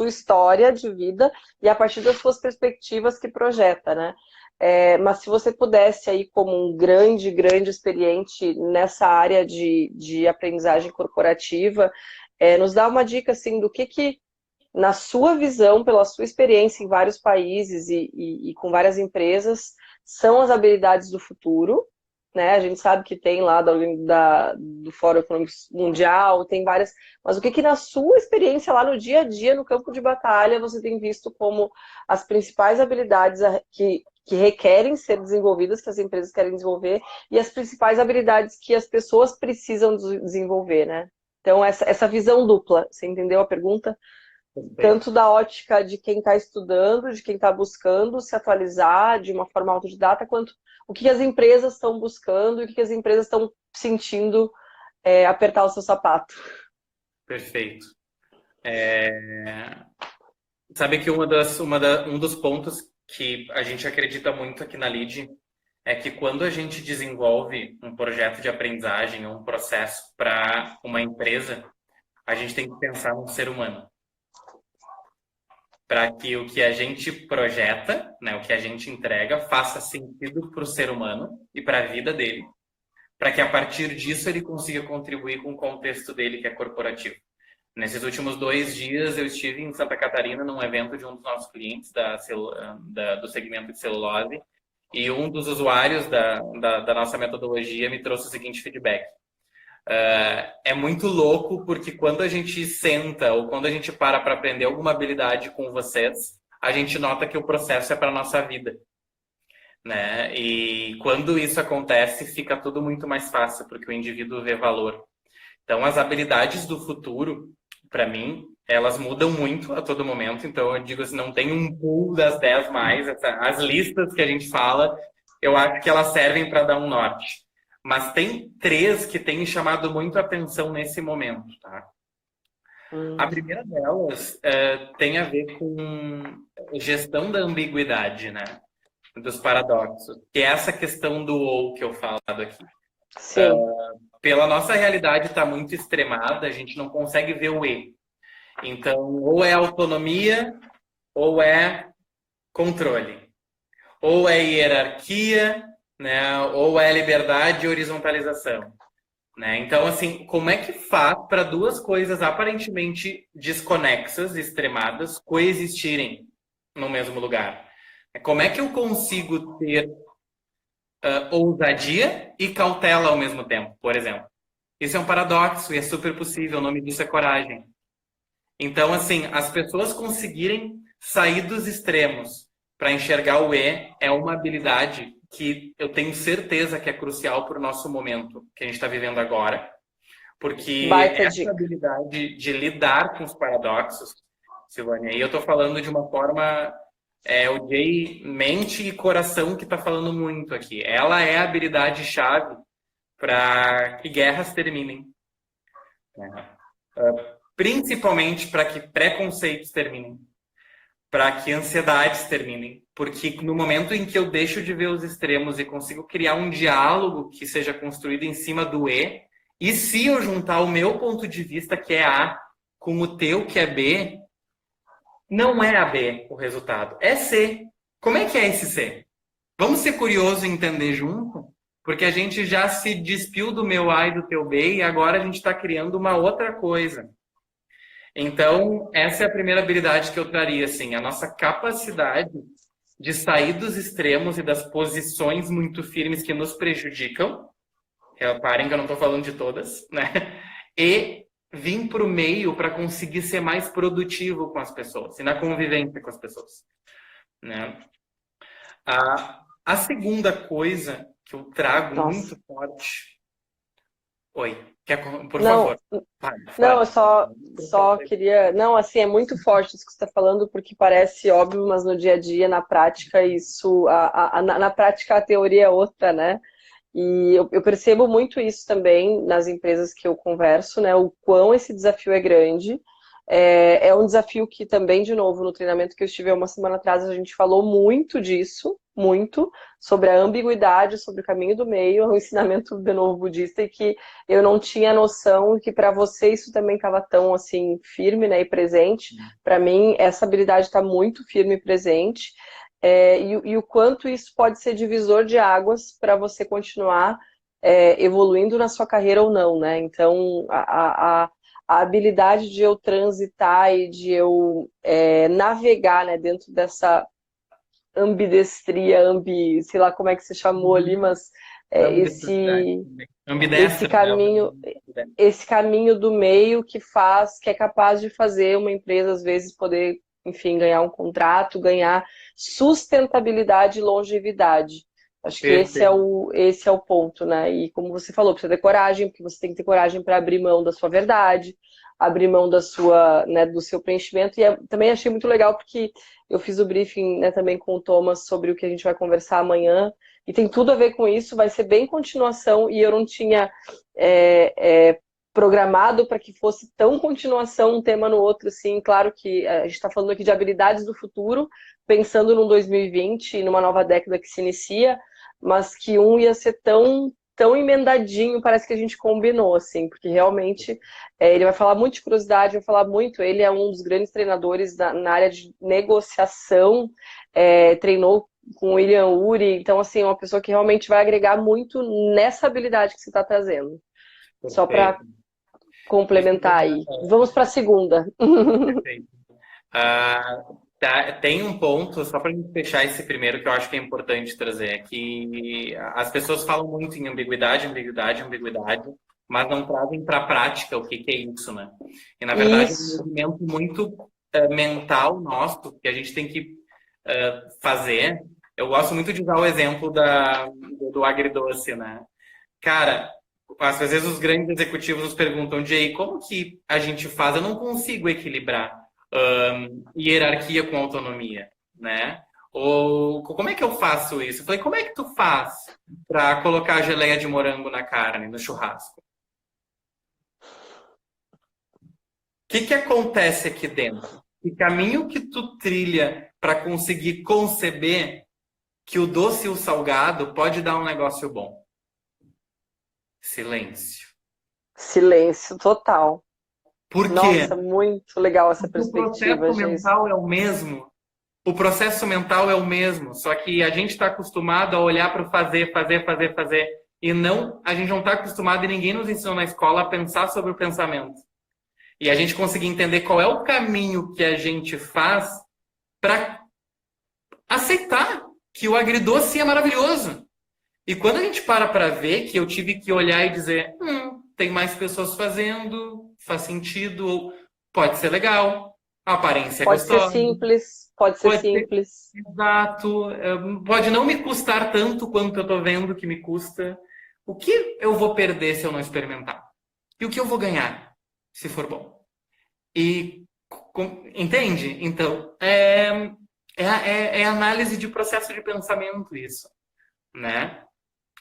história de vida e a partir das suas perspectivas que projeta, né? Mas se você pudesse aí, como um grande, grande experiente nessa área de aprendizagem corporativa, nos dar uma dica, assim, do que na sua visão, pela sua experiência em vários países e com várias empresas, são as habilidades do futuro, né? A gente sabe que tem lá do Fórum Econômico Mundial, tem várias, mas o que na sua experiência lá no dia a dia, no campo de batalha, você tem visto como as principais habilidades que requerem ser desenvolvidas, que as empresas querem desenvolver, e as principais habilidades que as pessoas precisam desenvolver, né? Então, essa visão dupla, você entendeu a pergunta? Perfeito. Tanto da ótica de quem está estudando, de quem está buscando se atualizar de uma forma autodidata, quanto o que as empresas estão buscando e o que as empresas estão sentindo apertar o seu sapato. Perfeito. Sabe que um dos pontos que a gente acredita muito aqui na LID é que quando a gente desenvolve um projeto de aprendizagem ou um processo para uma empresa, a gente tem que pensar no ser humano. Para que o que a gente projeta, né, o que a gente entrega, faça sentido para o ser humano e para a vida dele, para que a partir disso ele consiga contribuir com o contexto dele, que é corporativo. Nesses últimos 2 dias eu estive em Santa Catarina num evento de um dos nossos clientes do segmento de celulose, e um dos usuários da nossa metodologia me trouxe o seguinte feedback. É muito louco porque quando a gente senta ou quando a gente para aprender alguma habilidade com vocês, a gente nota que o processo é para a nossa vida, né? E quando isso acontece, fica tudo muito mais fácil, porque o indivíduo vê valor. Então, as habilidades do futuro, para mim, elas mudam muito a todo momento. Então, eu digo assim, não tem um pool das 10 mais. As listas que a gente fala, eu acho que elas servem para dar um norte. Mas tem 3 que têm chamado muito a atenção nesse momento, tá? A primeira delas tem a ver com gestão da ambiguidade, né? Dos paradoxos, que é essa questão do ou que eu falo aqui. Sim. Pela nossa realidade está muito extremada, a gente não consegue ver o e. Então, ou é autonomia, ou é controle. Ou é hierarquia, né? Ou é liberdade e horizontalização. Né? Então, assim, como é que faz para 2 coisas aparentemente desconexas, extremadas, coexistirem no mesmo lugar? Como é que eu consigo ter ousadia e cautela ao mesmo tempo, por exemplo? Isso é um paradoxo e é super possível, o nome disso é coragem. Então, assim, as pessoas conseguirem sair dos extremos para enxergar o E é uma habilidade que eu tenho certeza que é crucial para o nosso momento que a gente está vivendo agora. Porque essa habilidade de lidar com os paradoxos, Silvânia, e eu estou falando de uma forma... o Jay mente e coração que está falando muito aqui. Ela é a habilidade-chave para que guerras terminem. Principalmente para que preconceitos terminem. Para que ansiedades terminem. Porque no momento em que eu deixo de ver os extremos e consigo criar um diálogo que seja construído em cima do e se eu juntar o meu ponto de vista, que é A, com o teu, que é B, não é AB o resultado, é C. Como é que é esse C? Vamos ser curiosos e entender junto? Porque a gente já se despiu do meu A e do teu B e agora a gente está criando uma outra coisa. Então, essa é a primeira habilidade que eu traria, assim, a nossa capacidade de sair dos extremos e das posições muito firmes que nos prejudicam. Reparem que eu não estou falando de todas, né? E vir para o meio para conseguir ser mais produtivo com as pessoas e na convivência com as pessoas, né? A segunda coisa que eu trago muito forte... Oi, por favor. Não, eu só queria... Não, assim, é muito forte isso que você está falando, porque parece óbvio, mas no dia a dia, na prática, isso... Na prática, a teoria é outra, né? E eu percebo muito isso também nas empresas que eu converso, né? O quão esse desafio é grande. É um desafio que também, de novo, no treinamento que eu estive há uma semana atrás, a gente falou muito disso, muito, sobre a ambiguidade, sobre o caminho do meio, o ensinamento, de novo, budista, e que eu não tinha noção que para você isso também estava tão, assim, firme, né, e presente. Para mim, essa habilidade está muito firme e presente. E o quanto isso pode ser divisor de águas para você continuar evoluindo na sua carreira ou não, né? Então, a habilidade de eu transitar e de eu navegar, né, dentro dessa ambidestria, sei lá como é que você chamou ali, mas esse caminho do meio que é capaz de fazer uma empresa, às vezes, poder, enfim, ganhar um contrato, ganhar sustentabilidade e longevidade. Acho que esse é o ponto, né? E como você falou, precisa ter coragem, porque você tem que ter coragem para abrir mão da sua verdade, abrir mão da sua, né, do seu preenchimento. E também achei muito legal porque eu fiz o briefing, né, também com o Thomas sobre o que a gente vai conversar amanhã. E tem tudo a ver com isso, vai ser bem continuação, e eu não tinha programado para que fosse tão continuação um tema no outro, assim. Claro que a gente está falando aqui de habilidades do futuro, pensando num 2020 e numa nova década que se inicia, mas que um ia ser tão emendadinho, parece que a gente combinou, assim, porque realmente ele vai falar muito de curiosidade, vai falar muito, ele é um dos grandes treinadores na área de negociação, treinou com o William Ury. Então, assim, é uma pessoa que realmente vai agregar muito nessa habilidade que você está trazendo. Só para Perfeito. complementar aí. Vamos para a segunda. Perfeito. Ah, tem um ponto, só para gente fechar esse primeiro, que eu acho que é importante trazer, é que as pessoas falam muito em ambiguidade, ambiguidade, ambiguidade, mas não trazem para a prática o que é isso, né? E, na verdade, é um Isso. movimento muito mental nosso, que a gente tem que fazer. Eu gosto muito de usar o exemplo do agridoce, né? Cara, às vezes os grandes executivos nos perguntam, Jay, como que a gente faz? Eu não consigo equilibrar hierarquia com autonomia, né? Ou como é que eu faço isso? Eu falei, como é que tu faz para colocar geleia de morango na carne, no churrasco? O que acontece aqui dentro? Que caminho que tu trilha para conseguir conceber que o doce e o salgado pode dar um negócio bom? Silêncio. Silêncio total. Por quê? Nossa, muito legal essa Porque o perspectiva, processo Geis. mental é o mesmo. O processo mental é o mesmo, só que a gente está acostumado a olhar para o fazer, fazer, fazer, fazer. E não, a gente não está acostumado e ninguém nos ensinou na escola a pensar sobre o pensamento. E a gente conseguir entender qual é o caminho que a gente faz para aceitar que o agridoce é maravilhoso. E quando a gente para ver que eu tive que olhar e dizer, tem mais pessoas fazendo, faz sentido, ou pode ser legal, a aparência é Pode ser gostosa, simples, pode ser pode ser simples. exato, pode não me custar tanto quanto eu estou vendo que me custa. O que eu vou perder se eu não experimentar? E o que eu vou ganhar se for bom? E entende? Então, é análise de processo de pensamento isso, né?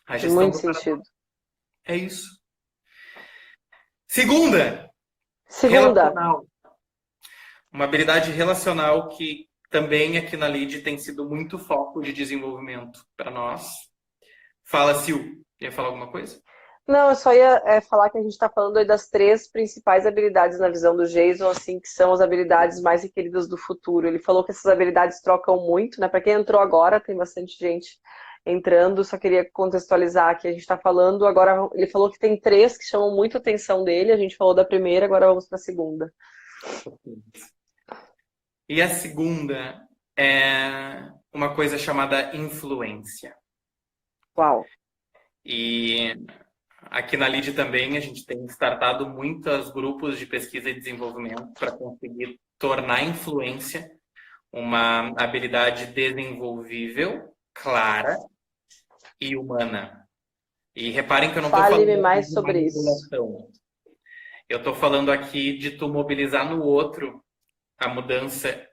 A gestão Muito do sentido. é isso. Segunda, Segunda, relacional. Uma habilidade relacional que também aqui na LEAD tem sido muito foco de desenvolvimento para nós. Fala, Sil. Ia falar alguma coisa? não, eu só ia falar que a gente está falando aí das três principais habilidades na visão do Jason, assim, que são as habilidades mais requeridas do futuro. Ele falou que essas habilidades trocam muito, né? Para quem entrou agora, tem bastante gente entrando, só queria contextualizar que a gente está falando agora. Ele falou que tem três que chamam muito a atenção dele, a gente falou da primeira, agora vamos para a segunda. E a segunda é uma coisa chamada influência. Uau! E aqui na LEAD também a gente tem startado muitos grupos de pesquisa e desenvolvimento para conseguir tornar a influência uma habilidade desenvolvível, clara e humana. E reparem que eu não estou falando Fale-me aqui mais de sobre isso. manipulação. Eu estou falando aqui de tu mobilizar no outro a mudança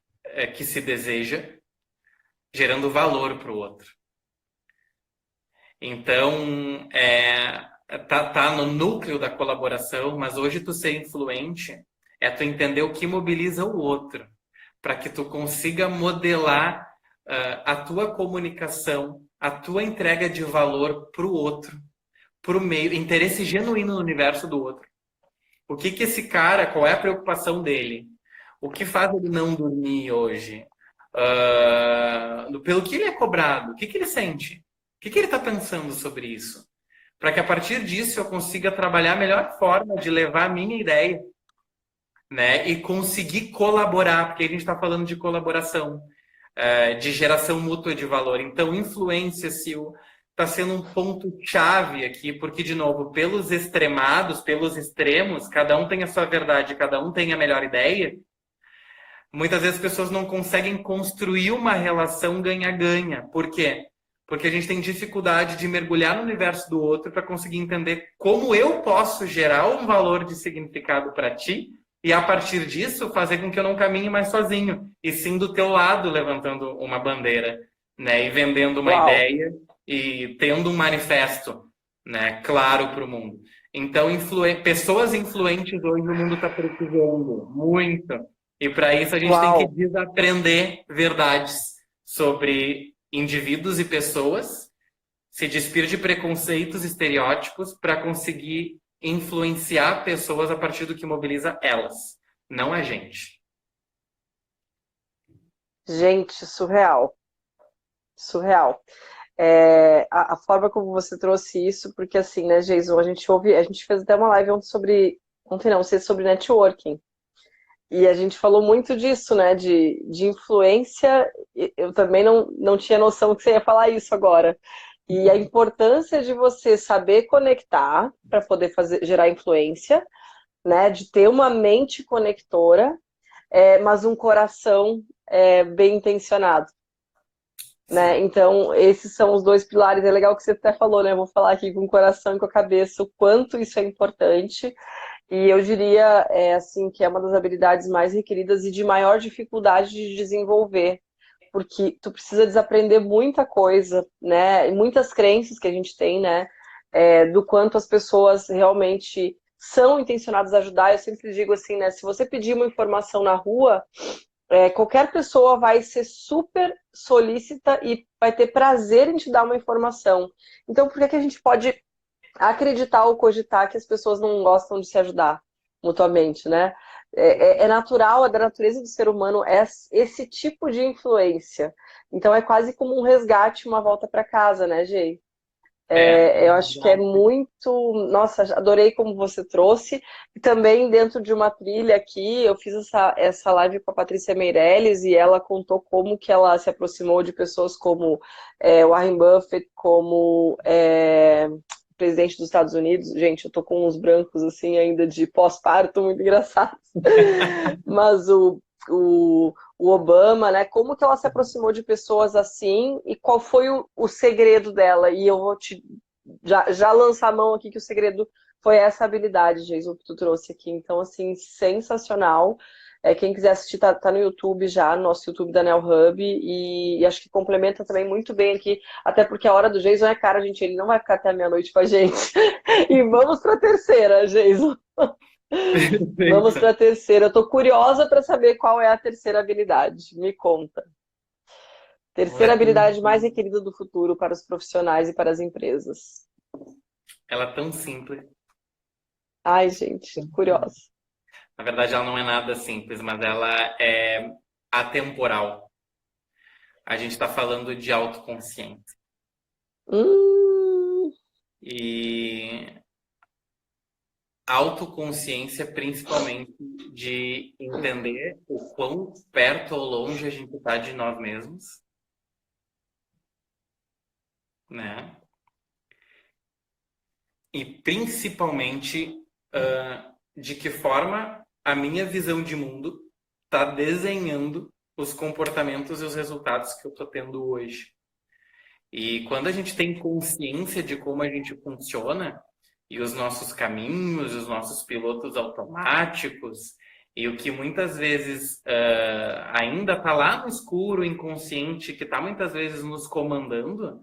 que se deseja, gerando valor para o outro. Então, tá no núcleo da colaboração, mas hoje tu ser influente é tu entender o que mobiliza o outro, para que tu consiga modelar a tua comunicação, a tua entrega de valor para o outro, para o meio, interesse genuíno no universo do outro. O que esse cara, qual é a preocupação dele? O que faz ele não dormir hoje? Pelo que ele é cobrado? O que ele sente? O que ele está pensando sobre isso? Para que a partir disso eu consiga trabalhar a melhor forma de levar a minha ideia, né? E conseguir colaborar, porque a gente está falando de colaboração, de geração mútua de valor. Então, influência, Sil, está sendo um ponto-chave aqui, porque, de novo, pelos extremados, pelos extremos, cada um tem a sua verdade, cada um tem a melhor ideia. Muitas vezes as pessoas não conseguem construir uma relação ganha-ganha. Por quê? Porque a gente tem dificuldade de mergulhar no universo do outro para conseguir entender como eu posso gerar um valor de significado para ti e, a partir disso, fazer com que eu não caminhe mais sozinho, e sim do teu lado, levantando uma bandeira, né? E vendendo uma Uau! ideia e tendo um manifesto, né? Claro para o mundo. Então, pessoas influentes hoje o mundo está precisando muito. E para isso a gente tem que Uau! desaprender verdades sobre indivíduos e pessoas, se despir de preconceitos e estereótipos para conseguir influenciar pessoas a partir do que mobiliza elas, não a gente. Gente, surreal. surreal. A forma como você trouxe isso, porque assim, né, Jason, a gente fez até uma live ontem não, sei, sobre networking. E a gente falou muito disso, né, de influência. Eu também não tinha noção que você ia falar isso agora. E a importância de você saber conectar para poder gerar influência, né, de ter uma mente conectora, mas um coração bem intencionado. Né? Então, esses são os dois pilares. É legal que você até falou, né? Eu vou falar aqui com o coração e com a cabeça o quanto isso é importante. E eu diria, assim, que é uma das habilidades mais requeridas e de maior dificuldade de desenvolver, porque tu precisa desaprender muita coisa, né? E muitas crenças que a gente tem, né? Do quanto as pessoas realmente são intencionadas a ajudar. Eu sempre digo assim, né? Se você pedir uma informação na rua, qualquer pessoa vai ser super solícita e vai ter prazer em te dar uma informação. Então, por que a gente pode acreditar ou cogitar que as pessoas não gostam de se ajudar mutuamente, né? É natural, é da natureza do ser humano esse tipo de influência. Então, é quase como um resgate, uma volta para casa, né, Gê? Eu acho que é muito. Nossa, adorei como você trouxe. E também dentro de uma trilha aqui, eu fiz essa live com a Patrícia Meirelles e ela contou como que ela se aproximou de pessoas como Warren Buffett, como o presidente dos Estados Unidos. Gente, eu tô com uns brancos assim ainda de pós-parto, muito engraçados. Mas o Obama, né? Como que ela se aproximou de pessoas assim e qual foi o segredo dela? E eu vou já lançar a mão aqui que o segredo foi essa habilidade, Jason, que tu trouxe aqui. Então, assim, sensacional. Quem quiser assistir, tá no YouTube já, no nosso YouTube da Nel Hub, e acho que complementa também muito bem aqui, até porque a hora do Jason é cara, gente, ele não vai ficar até meia-noite com a gente. E vamos para a terceira, Jason. Vamos para a terceira. Eu tô curiosa para saber qual é a terceira habilidade. Me conta. Terceira habilidade mais requerida do futuro para os profissionais e para as empresas. Ela é tão simples. Ai, gente, curiosa. Na verdade, ela não é nada simples, mas ela é atemporal. A gente está falando de autoconsciência. E autoconsciência, principalmente, de entender o quão perto ou longe a gente está de nós mesmos, né? E principalmente de que forma a minha visão de mundo está desenhando os comportamentos e os resultados que eu estou tendo hoje. E quando a gente tem consciência de como a gente funciona, e os nossos caminhos, os nossos pilotos automáticos, e o que muitas vezes ainda está lá no escuro, inconsciente, que está muitas vezes nos comandando,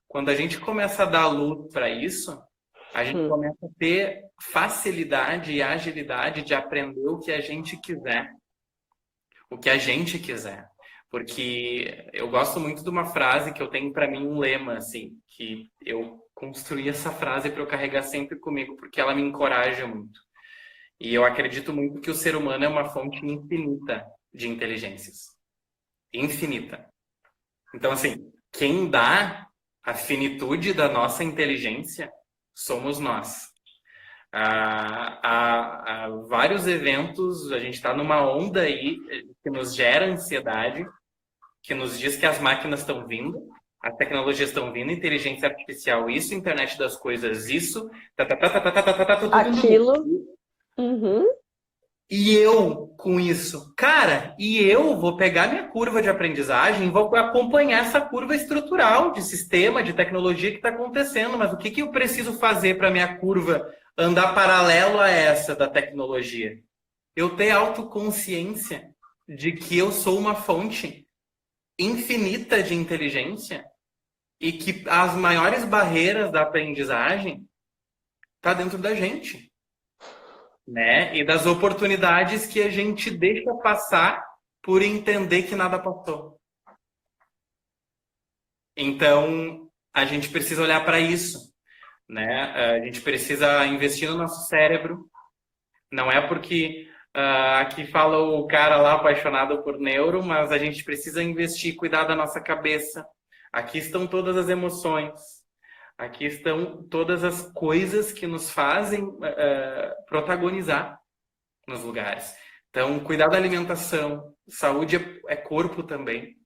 quando a gente começa a dar luz para isso, a gente começa a ter facilidade e agilidade de aprender o que a gente quiser. O que a gente quiser. Porque eu gosto muito de uma frase que eu tenho para mim um lema, assim, que eu construí essa frase para eu carregar sempre comigo, porque ela me encoraja muito. E eu acredito muito que o ser humano é uma fonte infinita de inteligências. Infinita. Então, assim, quem dá a finitude da nossa inteligência somos nós. Há vários eventos, a gente está numa onda aí que nos gera ansiedade, que nos diz que as máquinas estão vindo, as tecnologias estão vindo, inteligência artificial, isso, internet das coisas, isso, tudo aquilo. Uhum. E eu com isso, cara, eu vou pegar minha curva de aprendizagem e vou acompanhar essa curva estrutural de sistema, de tecnologia que está acontecendo, mas o que eu preciso fazer para minha curva andar paralelo a essa da tecnologia? Eu ter autoconsciência de que eu sou uma fonte infinita de inteligência e que as maiores barreiras da aprendizagem tá dentro da gente, né? E das oportunidades que a gente deixa passar por entender que nada passou. Então, a gente precisa olhar para isso, né? A gente precisa investir no nosso cérebro. Não é porque aqui fala o cara lá apaixonado por neuro, mas a gente precisa investir, cuidar da nossa cabeça. Aqui estão todas as emoções. Aqui estão todas as coisas que nos fazem protagonizar nos lugares. Então, cuidar da alimentação, saúde é corpo também.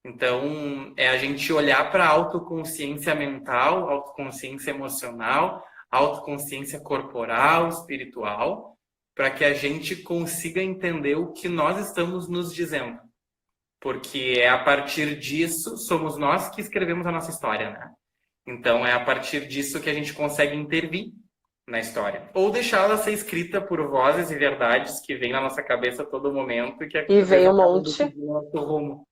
Então, é a gente olhar para a autoconsciência mental, autoconsciência emocional, autoconsciência corporal, espiritual, para que a gente consiga entender o que nós estamos nos dizendo. Porque é a partir disso, somos nós que escrevemos a nossa história, né? Então, é a partir disso que a gente consegue intervir na história. Ou deixá-la ser escrita por vozes e verdades que vêm na nossa cabeça a todo momento e que E às vezes vem um acabam monte. decidindo o nosso rumo,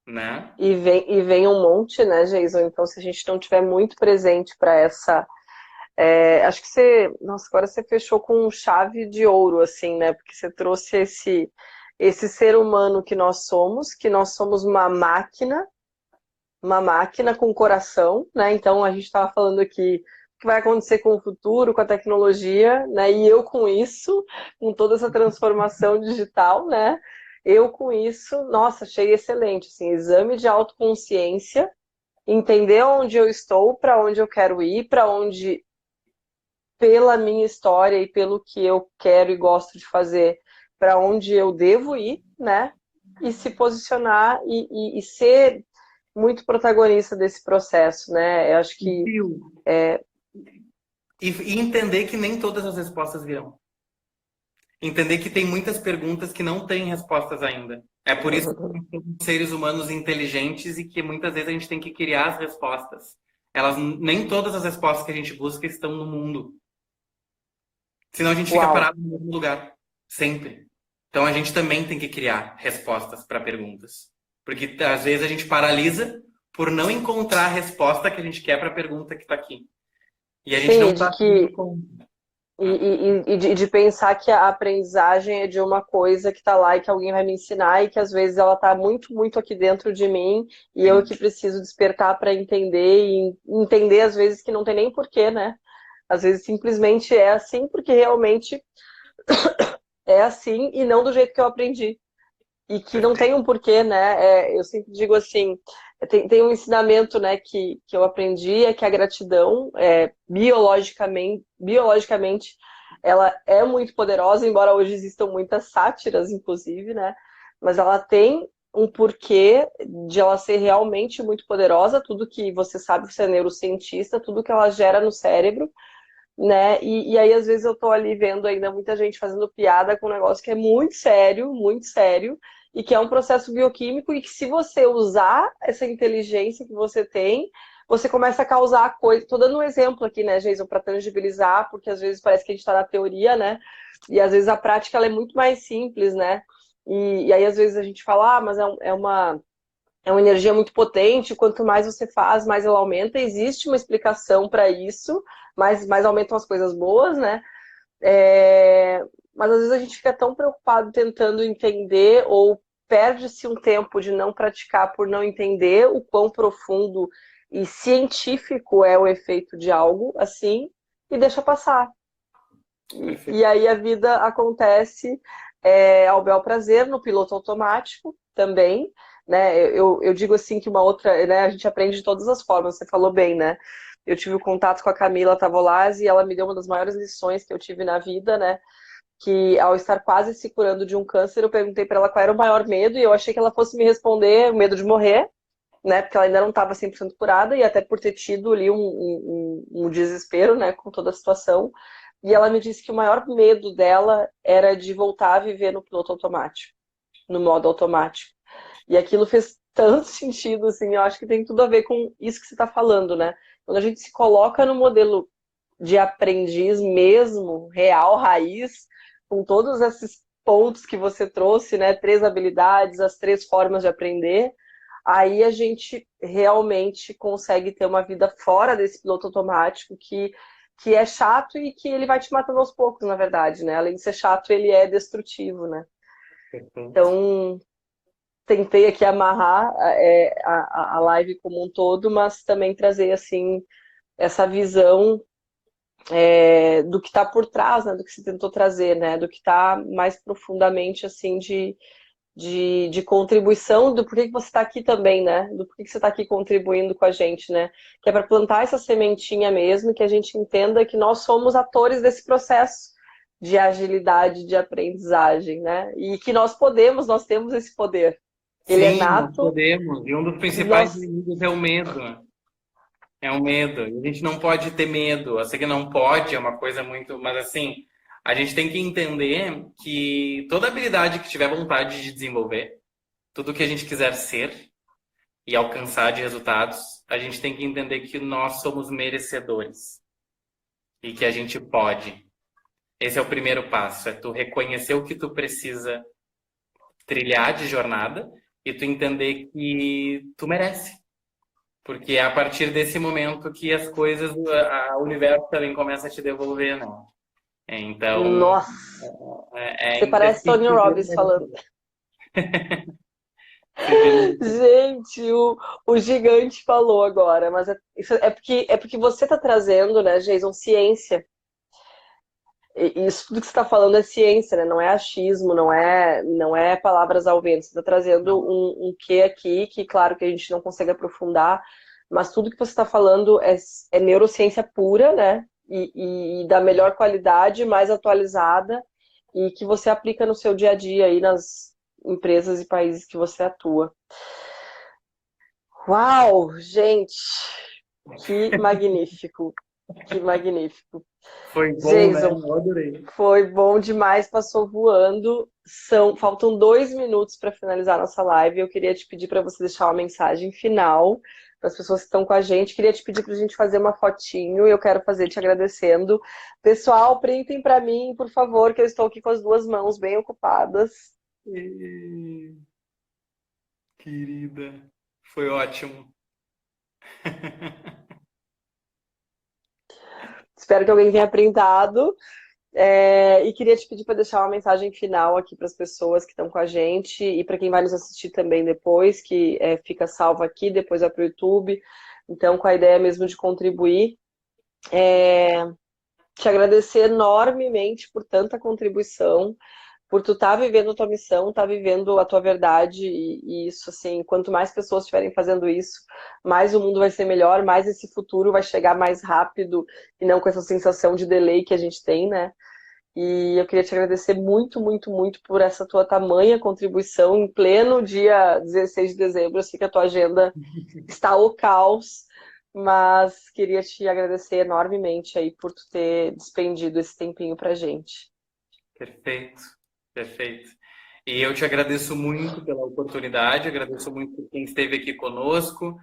né? E vem um monte, né, Jason? Então, se a gente não tiver muito presente para essa. Acho que você. Nossa, agora você fechou com chave de ouro, assim, né? Porque você trouxe esse ser humano que nós somos uma máquina com coração, né? Então, a gente estava falando aqui o que vai acontecer com o futuro, com a tecnologia, né? E eu com isso, com toda essa transformação digital, né? Eu com isso, nossa, achei excelente, assim, exame de autoconsciência, entender onde eu estou, para onde eu quero ir, para onde, pela minha história e pelo que eu quero e gosto de fazer, para onde eu devo ir, né? E se posicionar e ser muito protagonista desse processo, né? Eu acho que E entender que nem todas as respostas virão. Entender que tem muitas perguntas que não têm respostas ainda. É por isso que somos seres humanos inteligentes e que muitas vezes a gente tem que criar as respostas. Nem todas as respostas que a gente busca estão no mundo. Senão a gente fica Uau. parado no mesmo lugar. Sempre. Então a gente também tem que criar respostas para perguntas. Porque às vezes a gente paralisa por não encontrar a resposta que a gente quer para a pergunta que está aqui. E a gente Sim, não e de está que com. de pensar que a aprendizagem é de uma coisa que está lá e que alguém vai me ensinar e que às vezes ela está muito, muito aqui dentro de mim e eu que preciso despertar para entender e entender às vezes que não tem nem porquê, né? Às vezes simplesmente é assim porque realmente é assim e não do jeito que eu aprendi. E que não tem Perfeito. um porquê, né? Eu sempre digo assim, tem um ensinamento, né, que eu aprendi, é que a gratidão, biologicamente, ela é muito poderosa, embora hoje existam muitas sátiras, inclusive, né? Mas ela tem um porquê de ela ser realmente muito poderosa, tudo que você sabe, você é neurocientista, tudo que ela gera no cérebro, né? E aí, às vezes, eu tô ali vendo ainda muita gente fazendo piada com um negócio que é muito sério, e que é um processo bioquímico, e que se você usar essa inteligência que você tem, você começa a causar coisa. Tô dando um exemplo aqui, né, Jason, para tangibilizar, porque às vezes parece que a gente está na teoria, né? E às vezes a prática ela é muito mais simples, né? E aí, às vezes, a gente fala, mas é uma energia muito potente, quanto mais você faz, mais ela aumenta. Existe uma explicação para isso, mais aumentam as coisas boas, né? Mas às vezes a gente fica tão preocupado tentando entender ou perde-se um tempo de não praticar por não entender o quão profundo e científico é o efeito de algo assim e deixa passar. E Perfeito. aí a vida acontece ao bel prazer, no piloto automático também, né? Eu digo assim que uma outra, né? A gente aprende de todas as formas, você falou bem, né? Eu tive o contato com a Camila Tavolazzi e ela me deu uma das maiores lições que eu tive na vida, né? Que ao estar quase se curando de um câncer, eu perguntei para ela qual era o maior medo e eu achei que ela fosse me responder o medo de morrer, né? Porque ela ainda não estava 100% curada e até por ter tido ali um desespero, né? Com toda a situação. E ela me disse que o maior medo dela era de voltar a viver no piloto automático, no modo automático. E aquilo fez tanto sentido, assim, eu acho que tem tudo a ver com isso que você está falando, né? Quando a gente se coloca no modelo de aprendiz mesmo, real, raiz, com todos esses pontos que você trouxe, né? 3 habilidades, as 3 formas de aprender, aí a gente realmente consegue ter uma vida fora desse piloto automático que é chato e que ele vai te matando aos poucos, na verdade, né? Além de ser chato, ele é destrutivo, né? Perfeito. Então, tentei aqui amarrar a live como um todo, mas também trazer, assim, essa visão do que está por trás, né? Do que se tentou trazer, né? Do que está mais profundamente, assim, de contribuição, do porquê que você está aqui também, né? Do porquê que você está aqui contribuindo com a gente, né? Que é para plantar essa sementinha mesmo, que a gente entenda que nós somos atores desse processo de agilidade, de aprendizagem, né? E que nós temos esse poder. Ele é Sim, nós nato, podemos. E um dos principais nós... inimigos é o medo. É o medo. E a gente não pode ter medo. Eu sei que não pode, é uma coisa muito. Mas assim, a gente tem que entender que toda habilidade que tiver vontade de desenvolver, tudo que a gente quiser ser e alcançar de resultados, a gente tem que entender que nós somos merecedores e que a gente pode. Esse é o primeiro passo, é tu reconhecer o que tu precisa trilhar de jornada e tu entender que tu merece. Porque é a partir desse momento que as coisas, o universo também começa a te devolver, né? Então, Nossa, você é parece Tony Robbins falando. se Gente, o gigante falou agora, mas é porque você está trazendo, né, Jason, ciência. E isso tudo que você está falando é ciência, né? Não é achismo, não é palavras ao vento. Você está trazendo um quê aqui, que claro que a gente não consegue aprofundar, mas tudo que você está falando é neurociência pura, né? E da melhor qualidade, mais atualizada, e que você aplica no seu dia a dia aí nas empresas e países que você atua. Uau, gente, que magnífico, que magnífico. foi bom, né? Jason, Eu adorei. foi bom demais, passou voando. Faltam 2 minutos para finalizar nossa live. Eu queria te pedir para você deixar uma mensagem final para as pessoas que estão com a gente. Queria te pedir para a gente fazer uma fotinho e eu quero fazer te agradecendo. Pessoal, printem para mim, por favor, que eu estou aqui com as 2 mãos bem ocupadas. Querida, foi ótimo. Espero que alguém tenha printado. E queria te pedir para deixar uma mensagem final aqui para as pessoas que estão com a gente e para quem vai nos assistir também depois, que fica salvo aqui, depois vai para o YouTube. Então, com a ideia mesmo de contribuir. Te agradecer enormemente por tanta contribuição, por tu estar vivendo a tua missão, estar vivendo a tua verdade, e isso, assim, quanto mais pessoas estiverem fazendo isso, mais o mundo vai ser melhor, mais esse futuro vai chegar mais rápido, e não com essa sensação de delay que a gente tem, né? E eu queria te agradecer muito, muito, muito por essa tua tamanha contribuição em pleno dia 16 de dezembro. Eu sei que a tua agenda está o caos, mas queria te agradecer enormemente aí por tu ter despendido esse tempinho pra gente. Perfeito, perfeito. E eu te agradeço muito pela oportunidade, agradeço muito por quem esteve aqui conosco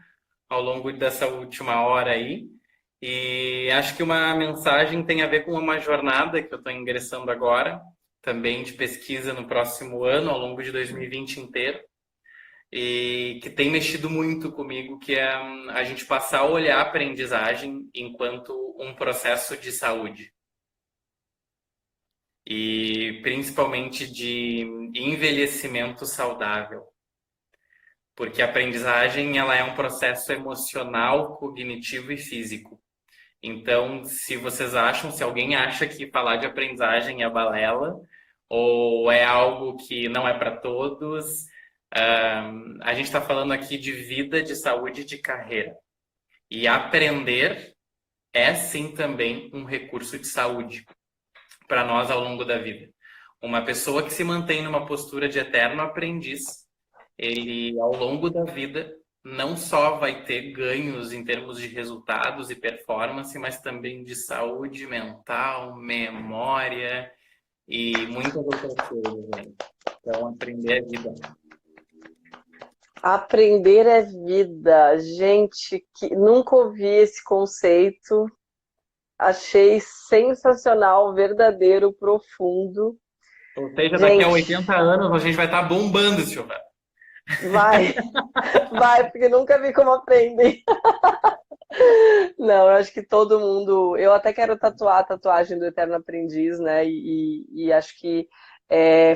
ao longo dessa última hora aí. E acho que uma mensagem tem a ver com uma jornada que eu estou ingressando agora, também de pesquisa no próximo ano, ao longo de 2020 inteiro, e que tem mexido muito comigo, que é a gente passar a olhar a aprendizagem enquanto um processo de saúde. E principalmente de envelhecimento saudável. Porque a aprendizagem ela é um processo emocional, cognitivo e físico. Então, se alguém acha que falar de aprendizagem é balela, ou é algo que não é para todos, a gente está falando aqui de vida, de saúde e de carreira. E aprender é sim também um recurso de saúde para nós ao longo da vida. Uma pessoa que se mantém numa postura de eterno aprendiz, ele ao longo da vida não só vai ter ganhos em termos de resultados e performance, mas também de saúde mental, memória e muitas outras coisas, gente. Então, aprender é vida. Aprender é vida. Gente, que nunca ouvi esse conceito. Achei sensacional, verdadeiro, profundo. Ou seja, daqui a Gente, 80 anos a gente vai estar bombando, Silvia. vai, vai, porque nunca vi como aprender. Não, eu acho que todo mundo. Eu até quero tatuar a tatuagem do Eterno Aprendiz, né? E acho que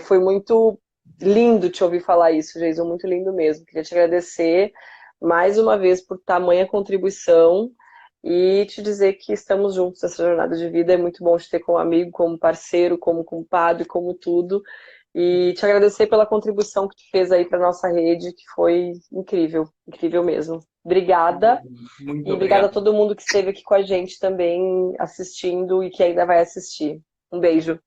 foi muito lindo te ouvir falar isso, Jason, muito lindo mesmo. Queria te agradecer mais uma vez por tamanha contribuição e te dizer que estamos juntos nessa jornada de vida. É muito bom te ter como amigo, como parceiro, como compadre, como tudo. E te agradecer pela contribuição que tu fez aí para nossa rede, que foi incrível, incrível mesmo. Obrigada. Muito E obrigada a obrigado. todo mundo que esteve aqui com a gente também assistindo e que ainda vai assistir. Um beijo.